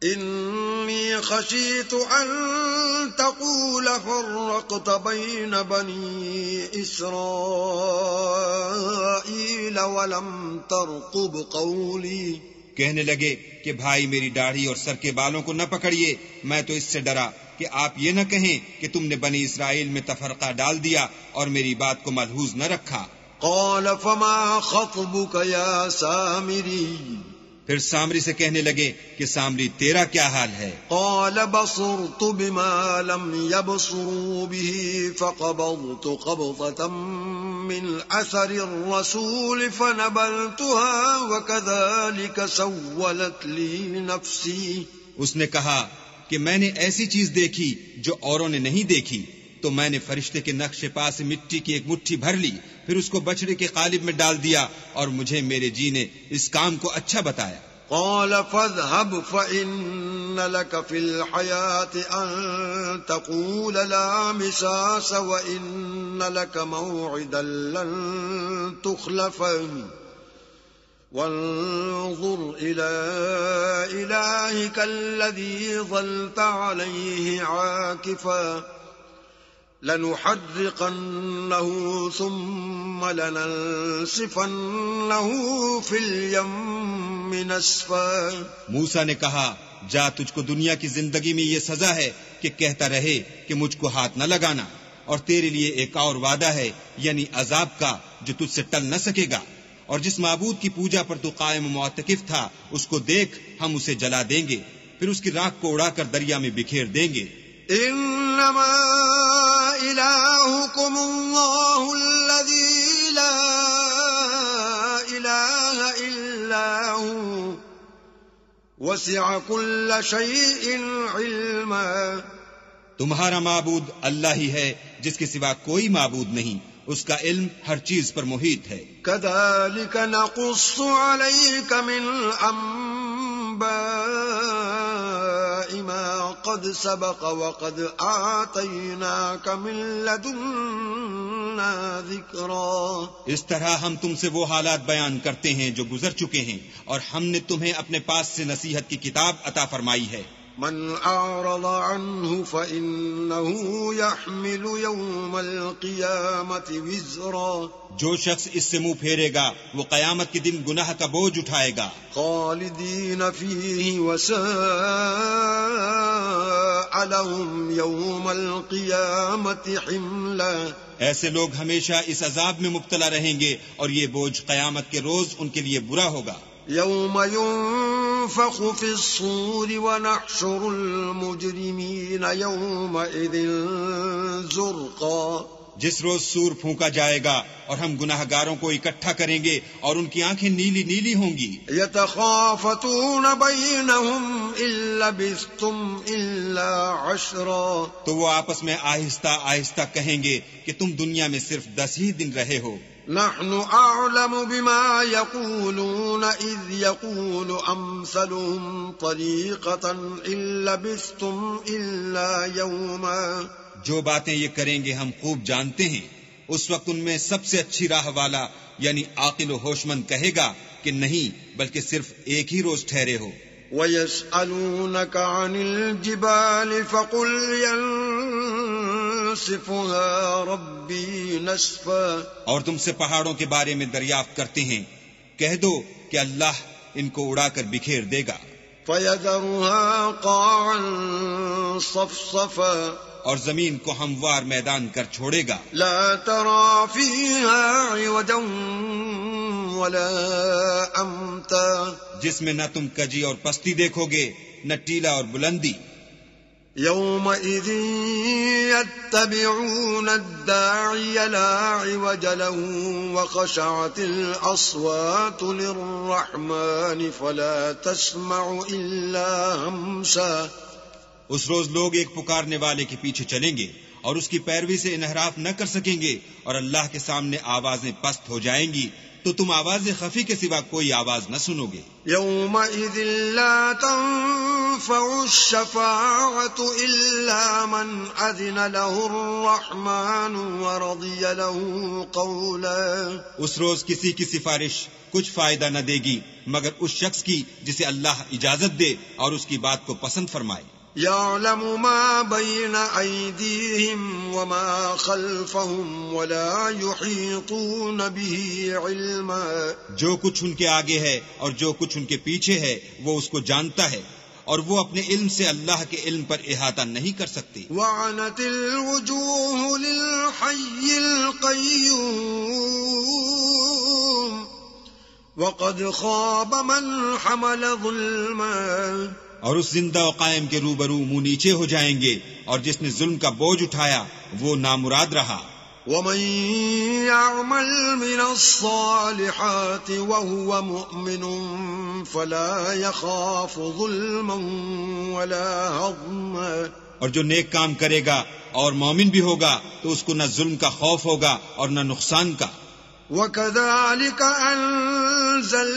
Speaker 1: إني خشيت أن تقول فرقت بين بني إسرائيل ولم ترقب قولي.
Speaker 2: کہنے لگے کہ بھائی میری داڑھی اور سر کے بالوں کو نہ پکڑیے، میں تو اس سے ڈرا کہ آپ یہ نہ کہیں کہ تم نے بنی اسرائیل میں تفرقہ ڈال دیا اور میری بات کو ملحوظ نہ رکھا.
Speaker 1: قال فما خطبك يا سامري.
Speaker 2: پھر سامری سے کہنے لگے کہ سامری تیرا کیا حال ہے؟
Speaker 1: قال بصرت بما لم يبصروا به فقبضت قبضة من أثر الرسول فنبذتها وكذلك سولت لي نفسي.
Speaker 2: اس نے کہا کہ میں نے ایسی چیز دیکھی جو اوروں نے نہیں دیکھی، تو میں نے فرشتے کے نقش پا سے مٹی کی ایک مٹھی بھر لی، پھر اس کو بچڑے کے قالب میں ڈال دیا، اور مجھے میرے جی نے اس کام کو اچھا بتایا.
Speaker 1: قال فاذهب فإن لك في الحياة أن تقول لا مساس وإن لك موعدا لن تخلفه وانظر إلى إلهك الذي ظلت عليه عاكفا لنحرقنه ثم لننسفنه في اليم نسفا.
Speaker 2: موسیٰ نے کہا جا، تجھ کو دنیا کی زندگی میں یہ سزا ہے کہ کہتا رہے کہ مجھ کو ہاتھ نہ لگانا، اور تیرے لیے ایک اور وعدہ ہے یعنی عذاب کا جو تجھ سے ٹل نہ سکے گا، اور جس معبود کی پوجا پر تو قائم معتکف تھا اس کو دیکھ، ہم اسے جلا دیں گے، پھر اس کی راکھ کو اڑا کر دریا میں بکھیر دیں گے.
Speaker 1: انما الہکم اللہ الذی لا الہ الا ہو وسع کل شیء علما.
Speaker 2: تمہارا معبود اللہ ہی ہے جس کے سوا کوئی معبود نہیں، اس کا علم ہر چیز پر محیط ہے.
Speaker 1: کذالک نقص علیک من انباء ما قد سبق وقد آتیناک من لدنا ذکرا.
Speaker 2: اس طرح ہم تم سے وہ حالات بیان کرتے ہیں جو گزر چکے ہیں، اور ہم نے تمہیں اپنے پاس سے نصیحت کی کتاب عطا فرمائی ہے.
Speaker 1: من اعرض عنه فإنه يحمل يوم القيامة وزرا.
Speaker 2: جو شخص اس سے منہ پھیرے گا وہ قیامت کے دن گناہ کا بوجھ اٹھائے گا.
Speaker 1: خالدین فیہ وساء لهم يوم القيامة حملا.
Speaker 2: ایسے لوگ ہمیشہ اس عذاب میں مبتلا رہیں گے اور یہ بوجھ قیامت کے روز ان کے لیے برا ہوگا.
Speaker 1: یوم ينفخ في الصور ونحشر المجرمین یومئذ زرقا.
Speaker 2: جس روز سور پھونکا جائے گا اور ہم گناہ گاروں کو اکٹھا کریں گے اور ان کی آنکھیں نیلی نیلی ہوں گی.
Speaker 1: یتخافتون بینہم ان لبثتم الا عشرا.
Speaker 2: تو وہ آپس میں آہستہ آہستہ کہیں گے کہ تم دنیا میں صرف 10 ہی دن رہے ہو.
Speaker 1: نحن اعلم بما يقولون اذ يقول امثلهم طريقة ان لبثتم الا يوما.
Speaker 2: جو باتیں یہ کریں گے ہم خوب جانتے ہیں. اس وقت ان میں سب سے اچھی راہ والا یعنی عاقل و ہوش مند کہے گا کہ نہیں بلکہ صرف ایک ہی روز ٹھہرے ہو.
Speaker 1: وَيَسْأَلُونَكَ عَنِ الْجِبَالِ فَقُلْ يَنسِفُهَا رَبِّي نَسْفًا. اور
Speaker 2: تم سے پہاڑوں کے بارے میں دریافت کرتے ہیں، کہہ دو کہ اللہ ان کو اڑا کر بکھیر دے گا.
Speaker 1: فَيَذَرُهَا قَاعًا صَفْصَفًا.
Speaker 2: اور زمین کو ہموار میدان کر چھوڑے گا.
Speaker 1: لا ترى فيها عوجا ولا امتا.
Speaker 2: جس میں نہ تم کجی اور پستی دیکھو گے نہ ٹیلا اور بلندی.
Speaker 1: يومئذ يتبعون الداعي لا عوج له وخشعت الأصوات للرحمن فلا تسمع إلا همسا.
Speaker 2: اس روز لوگ ایک پکارنے والے کے پیچھے چلیں گے اور اس کی پیروی سے انحراف نہ کر سکیں گے، اور اللہ کے سامنے آوازیں پست ہو جائیں گی تو تم آواز خفی کے سوا کوئی آواز نہ سنو گے.
Speaker 1: يومئذ لا تنفع الشفاعة إلا من أذن له الرحمن ورضي له قولا.
Speaker 2: اس روز کسی کی سفارش کچھ فائدہ نہ دے گی مگر اس شخص کی جسے اللہ اجازت دے اور اس کی بات کو پسند فرمائے.
Speaker 1: يعلم ما بين أيديهم وما خلفهم ولا يحيطون به علما.
Speaker 2: جو کچھ ان کے آگے ہے اور جو کچھ ان کے پیچھے ہے وہ اس کو جانتا ہے، اور وہ اپنے علم سے اللہ کے علم پر احاطہ نہیں کر سکتی.
Speaker 1: وعنت الوجوه للحي القيوم وقد خاب من حمل ظلما.
Speaker 2: اور اس زندہ و قائم کے روبرو منہ نیچے ہو جائیں گے، اور جس نے ظلم کا بوجھ اٹھایا وہ نامراد رہا.
Speaker 1: ومن يعمل من الصالحات وهو مؤمن فلا يخاف ظلما ولا هضما.
Speaker 2: اور جو نیک کام کرے گا اور مومن بھی ہوگا تو اس کو نہ ظلم کا خوف ہوگا اور نہ نقصان کا.
Speaker 1: وَكَذَلِكَ أَنزَلْنَاهُ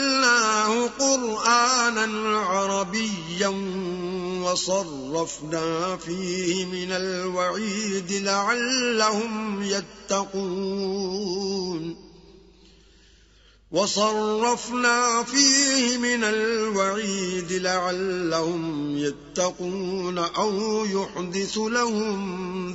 Speaker 1: قُرْآنًا عَرَبِيًّا وَصَرَّفْنَا فِيهِ مِنَ الْوَعِيدِ لَعَلَّهُمْ يَتَّقُونَ. وَصَرَّفْنَا فِيهِ مِنَ الْوَعِيدِ لَعَلَّهُمْ يَتَّقُونَ أَوْ يُحْدِثُ لَهُمْ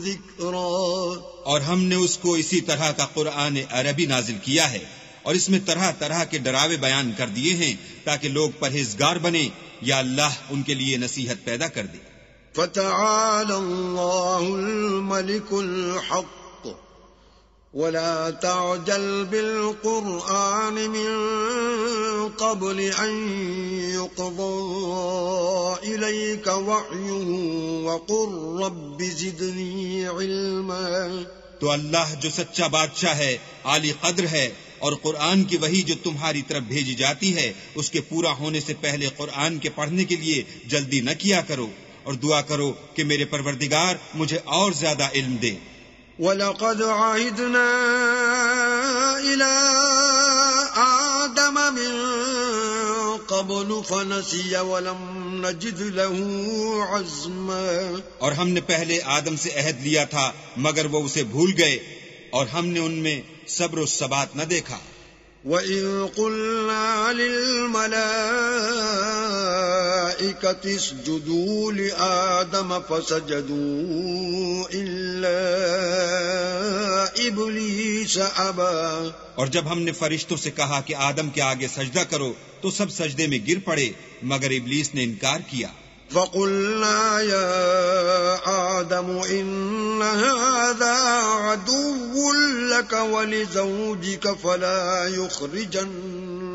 Speaker 1: ذِكْرًا.
Speaker 2: اور ہم نے اس کو اسی طرح کا قرآن عربی نازل کیا ہے، اور اس میں طرح طرح کے ڈراوے بیان کر دیے ہیں تاکہ لوگ پرہیزگار بنیں یا اللہ ان کے لیے نصیحت پیدا کر دے.
Speaker 1: فَتَعَالَى اللَّهُ الْمَلِكُ الْحَقُّ وَلَا تَعْجَلْ بِالْقُرْآنِ مِنْ قَبْلِ أَنْ يُقْضَى إِلَيْكَ وَحْيُهُ وَقُلْ رَبِّ زِدْنِي عِلْمًا.
Speaker 2: تو اللہ جو سچا بادشاہ ہے، عالی قدر ہے، اور قرآن کی وحی جو تمہاری طرف بھیجی جاتی ہے اس کے پورا ہونے سے پہلے قرآن کے پڑھنے کے لیے جلدی نہ کیا کرو، اور دعا کرو کہ میرے پروردگار مجھے اور زیادہ علم دے.
Speaker 1: وَلَقَدْ عَهِدْنَا إِلَىٰ آدَمَ مِن قَبْلُ فَنَسِيَ وَلَمْ نَجِدْ لَهُ عَزْمًا.
Speaker 2: اور ہم نے پہلے آدم سے عہد لیا تھا مگر وہ اسے بھول گئے، اور ہم نے ان میں صبر و ثبات نہ دیکھا.
Speaker 1: وَإِذْ قُلْنَا لِلْمَلَائِكَةِ اسْجُدُوا لِآدَمَ فَسَجَدُوا إِلَّا إِبْلِيسَ أَبَى.
Speaker 2: اور جب ہم نے فرشتوں سے کہا کہ آدم کے آگے سجدہ کرو تو سب سجدے میں گر پڑے مگر ابلیس نے انکار کیا.
Speaker 1: فَقُلْنَا يَا آدَمُ إِنَّ هَذَا عَدُوٌّ لَكَ وَلِزَوْجِكَ فَلَا يُخْرِجَنَّكُمَا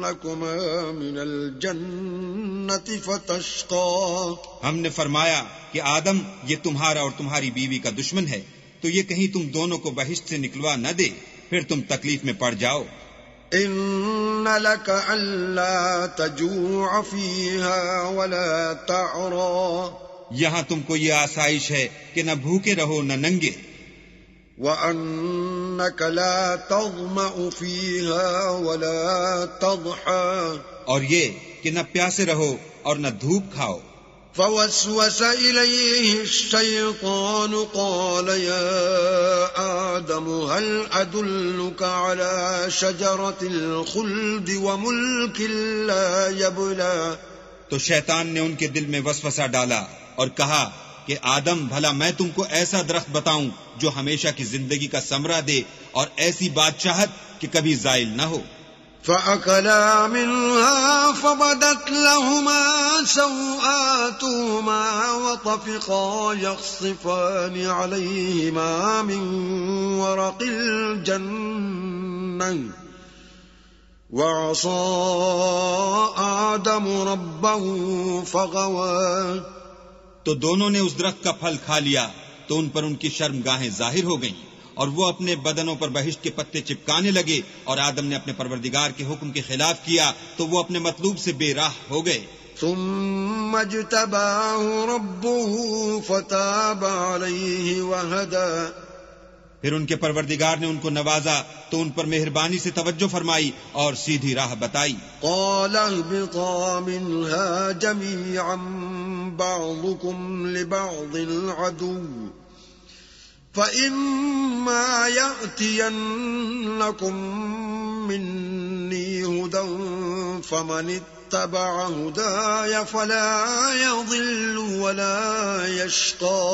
Speaker 1: مِنَ الْجَنَّةِ فَتَشْقَى.
Speaker 2: ہم نے فرمایا کہ آدم یہ تمہارا اور تمہاری بیوی کا دشمن ہے، تو یہ کہیں تم دونوں کو بہشت سے نکلوا نہ دے، پھر تم تکلیف میں پڑ جاؤ.
Speaker 1: إِنَّ لَكَ أَلَّا تَجُوعَ فِيهَا وَلَا تَعْرَىٰ.
Speaker 2: یہاں تم کو یہ آسائش ہے کہ نہ بھوکے رہو نہ ننگے.
Speaker 1: وَأَنَّكَ لَا تَظْمَأُ فِيهَا وَلَا تَضْحَىٰ.
Speaker 2: اور یہ کہ نہ پیاسے رہو اور نہ دھوپ کھاؤ.
Speaker 1: فوسوس إليه الشيطان قال يا آدم هل أدلك على شجرة الخلد وملك لا يبلى.
Speaker 2: تو شیطان نے ان کے دل میں وسوسہ ڈالا اور کہا کہ آدم بھلا میں تم کو ایسا درخت بتاؤں جو ہمیشہ کی زندگی کا ثمرہ دے اور ایسی بادشاہت کہ کبھی زائل نہ ہو.
Speaker 1: فَأَكَلَا مِنْهَا فَبَدَتْ لَهُمَا سَوْآتُهُمَا وَطَفِقَا يَخْصِفَانِ عَلَيْهِمَا مِنْ وَرَقِ الْجَنَّةِ وَعَصَىٰ آدَمُ رَبَّهُ فَغَوَىٰ.
Speaker 2: تو دونوں نے اس درخت کا پھل کھا لیا تو ان پر ان کی شرمگاہیں ظاہر ہو گئیں اور وہ اپنے بدنوں پر بہشت کے پتے چپکانے لگے، اور آدم نے اپنے پروردگار کے حکم کے خلاف کیا تو وہ اپنے مطلوب سے بے راہ ہو گئے۔
Speaker 1: ثم اجتباه ربه فتاب عليه وهدى،
Speaker 2: پھر ان کے پروردگار نے ان کو نوازا تو ان پر مہربانی سے توجہ فرمائی اور سیدھی راہ بتائی۔
Speaker 1: قال اهبطا منها جميعا بعضكم لبعض عدو فإما يأتينكم مني هدى فمن اتبع هداي فلا يضل ولا يشقى۔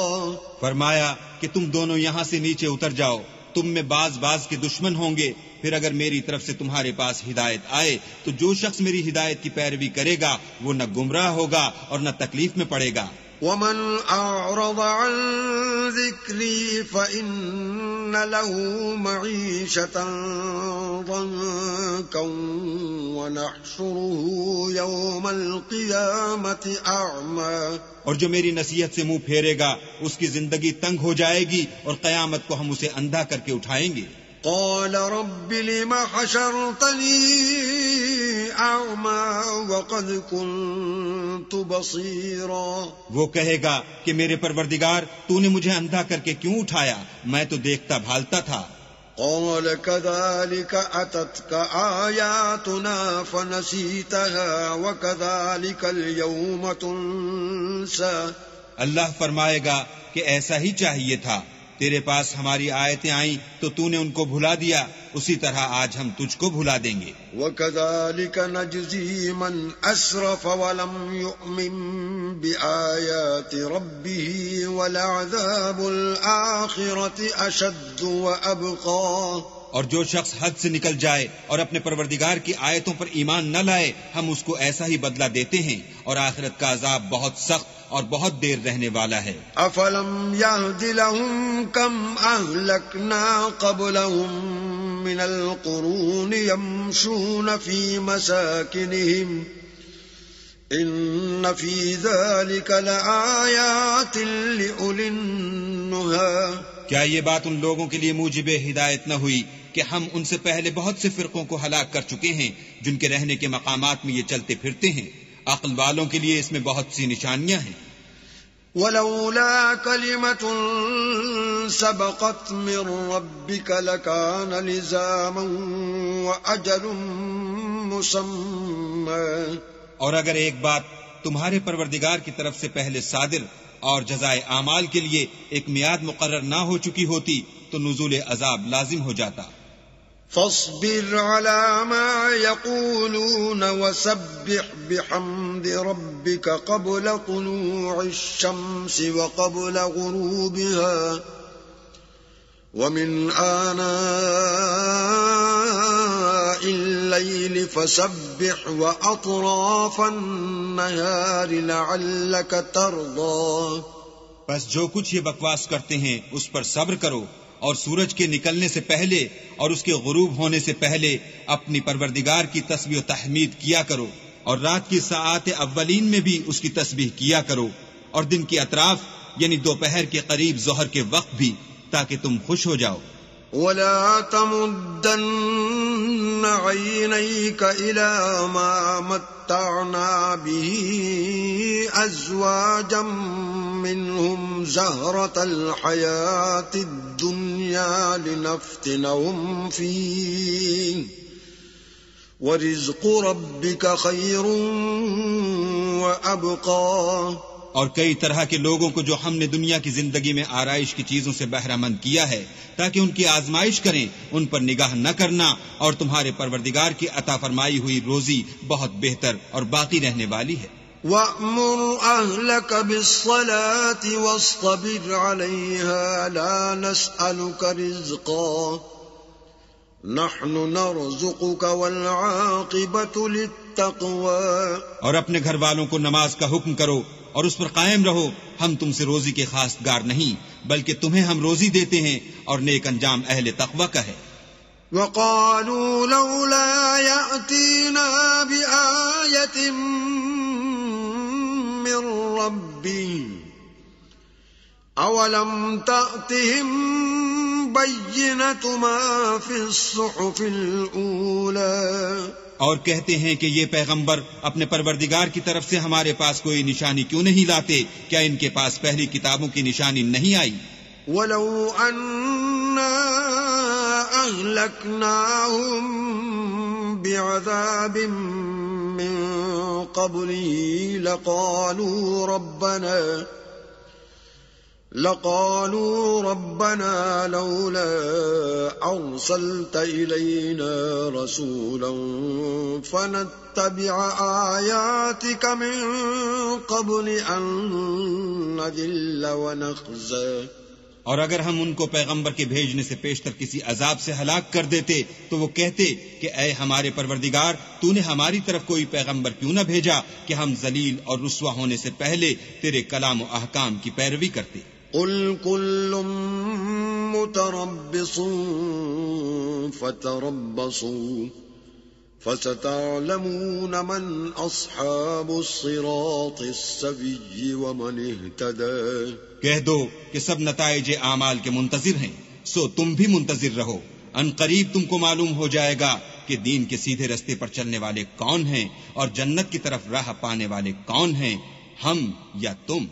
Speaker 2: فرمایا کہ تم دونوں یہاں سے نیچے اتر جاؤ، تم میں بعض کے دشمن ہوں گے، پھر اگر میری طرف سے تمہارے پاس ہدایت آئے تو جو شخص میری ہدایت کی پیروی کرے گا وہ نہ گمراہ ہوگا اور نہ تکلیف میں پڑے گا۔
Speaker 1: ومن أعرض عن ذكري فإن له معيشة ضنكا ونحشره يوم القيامة أعمى،
Speaker 2: اور جو میری نصیحت سے منہ پھیرے گا اس کی زندگی تنگ ہو جائے گی اور قیامت کو ہم اسے اندھا کر کے اٹھائیں گے۔
Speaker 1: قال رب لم حشرتني أعمى وقد كنت بصيرا،
Speaker 2: وہ کہے گا کہ میرے پروردگار تو نے مجھے اندھا کر کے کیوں اٹھایا، میں تو دیکھتا بھالتا تھا۔
Speaker 1: قال كذلك أتتك آياتنا فنسيتها وكذلك اليوم تنسى،
Speaker 2: اللہ فرمائے گا کہ ایسا ہی چاہیے تھا، تیرے پاس ہماری آیتیں آئیں تو تو نے ان کو بھلا دیا، اسی طرح آج ہم تجھ کو بھلا دیں گے۔
Speaker 1: وَكَذَلِكَ نَجْزِي مَنْ أَسْرَفَ وَلَمْ يُؤْمِنْ بِآيَاتِ رَبِّهِ وَلَعَذَابُ الْآخِرَةِ أَشَدُّ وَأَبْقَى،
Speaker 2: اور جو شخص حد سے نکل جائے اور اپنے پروردگار کی آیتوں پر ایمان نہ لائے ہم اس کو ایسا ہی بدلہ دیتے ہیں، اور آخرت کا عذاب بہت سخت اور بہت دیر رہنے والا ہے۔
Speaker 1: افلم يهد لهم كم اهلكنا قبلهم من القرون يمشون في مساكنهم ان في ذلك لآيات لأولي النهى،
Speaker 2: کیا یہ بات ان لوگوں کے لیے موجب ہدایت نہ ہوئی کہ ہم ان سے پہلے بہت سے فرقوں کو ہلاک کر چکے ہیں جن کے رہنے کے مقامات میں یہ چلتے پھرتے ہیں، عقل والوں کے لیے اس میں بہت سی نشانیاں ہیں۔
Speaker 1: ولولا كلمة سبقت من ربك لكان لزاما وأجل مسمى،
Speaker 2: اور اگر ایک بات تمہارے پروردگار کی طرف سے پہلے صادر اور جزائے اعمال کے لیے ایک میعاد مقرر نہ ہو چکی ہوتی تو نزول عذاب لازم ہو جاتا۔
Speaker 1: فاصبر على ما يقولون وسبح بحمد ربك قبل طلوع الشمس وقبل غروبها ومن آناء الليل فسبح وأطراف النهار لعلك ترضى،
Speaker 2: بس جو کچھ یہ بکواس کرتے ہیں اس پر صبر کرو، اور سورج کے نکلنے سے پہلے اور اس کے غروب ہونے سے پہلے اپنی پروردگار کی تسبیح و تحمید کیا کرو، اور رات کی ساعات اولین میں بھی اس کی تسبیح کیا کرو، اور دن کی اطراف یعنی دوپہر کے قریب ظہر کے وقت بھی، تاکہ تم خوش ہو جاؤ۔
Speaker 1: ولا تمدن عينيك إلى ما متعنا به أزواجا منهم زهرة الحياة الدنيا لنفتنهم فيه ورزق ربك خير وأبقى،
Speaker 2: اور کئی طرح کے لوگوں کو جو ہم نے دنیا کی زندگی میں آرائش کی چیزوں سے بہرہ مند کیا ہے تاکہ ان کی آزمائش کریں، ان پر نگاہ نہ کرنا، اور تمہارے پروردگار کی عطا فرمائی ہوئی روزی بہت بہتر اور باقی رہنے والی ہے۔
Speaker 1: وَأْمُرْ أَهْلَكَ بِالصَّلَاةِ وَاصْطَبِرْ عَلَيْهَا لَا نَسْأَلُكَ رِزْقًا نَحْنُ نَرْزُقُكَ وَالْعَاقِبَةُ لِلتَّقْوَى،
Speaker 2: اور اپنے گھر والوں کو نماز کا حکم کرو اور اس پر قائم رہو، ہم تم سے روزی کے خواستگار نہیں بلکہ تمہیں ہم روزی دیتے ہیں، اور نیک انجام اہل تقوی کا ہے۔
Speaker 1: وَقَالُوا لَوْلَا يَأْتِينَا بِآيَةٍ مِّن رَّبِّهِ اولم تأتهم بینۃ ما فی الصحف الاولی،
Speaker 2: اور کہتے ہیں کہ یہ پیغمبر اپنے پروردگار کی طرف سے ہمارے پاس کوئی نشانی کیوں نہیں لاتے؟ کیا ان کے پاس پہلی کتابوں کی نشانی نہیں آئی؟
Speaker 1: وَلَوْ أَنَّا أَهْلَكْنَاهُمْ بِعَذَابٍ مِّن قَبْلِهِ لقالوا ربنا لولا أرسلت إلينا رسولا فنتبع آياتك من قبل أن نذل ونخزى،
Speaker 2: اور اگر ہم ان کو پیغمبر کے بھیجنے سے پیشتر کسی عذاب سے ہلاک کر دیتے تو وہ کہتے کہ اے ہمارے پروردگار، تو نے ہماری طرف کوئی پیغمبر کیوں نہ بھیجا کہ ہم ذلیل اور رسوا ہونے سے پہلے تیرے کلام و احکام کی پیروی کرتے۔
Speaker 1: قل كل متربص فتربصوا فستعلمون من أصحاب الصراط السوي ومن اهتدى،
Speaker 2: کہہ دو کہ سب نتائج اعمال کے منتظر ہیں، سو تم بھی منتظر رہو، ان قریب تم کو معلوم ہو جائے گا کہ دین کے سیدھے رستے پر چلنے والے کون ہیں اور جنت کی طرف راہ پانے والے کون ہیں، ہم یا تم۔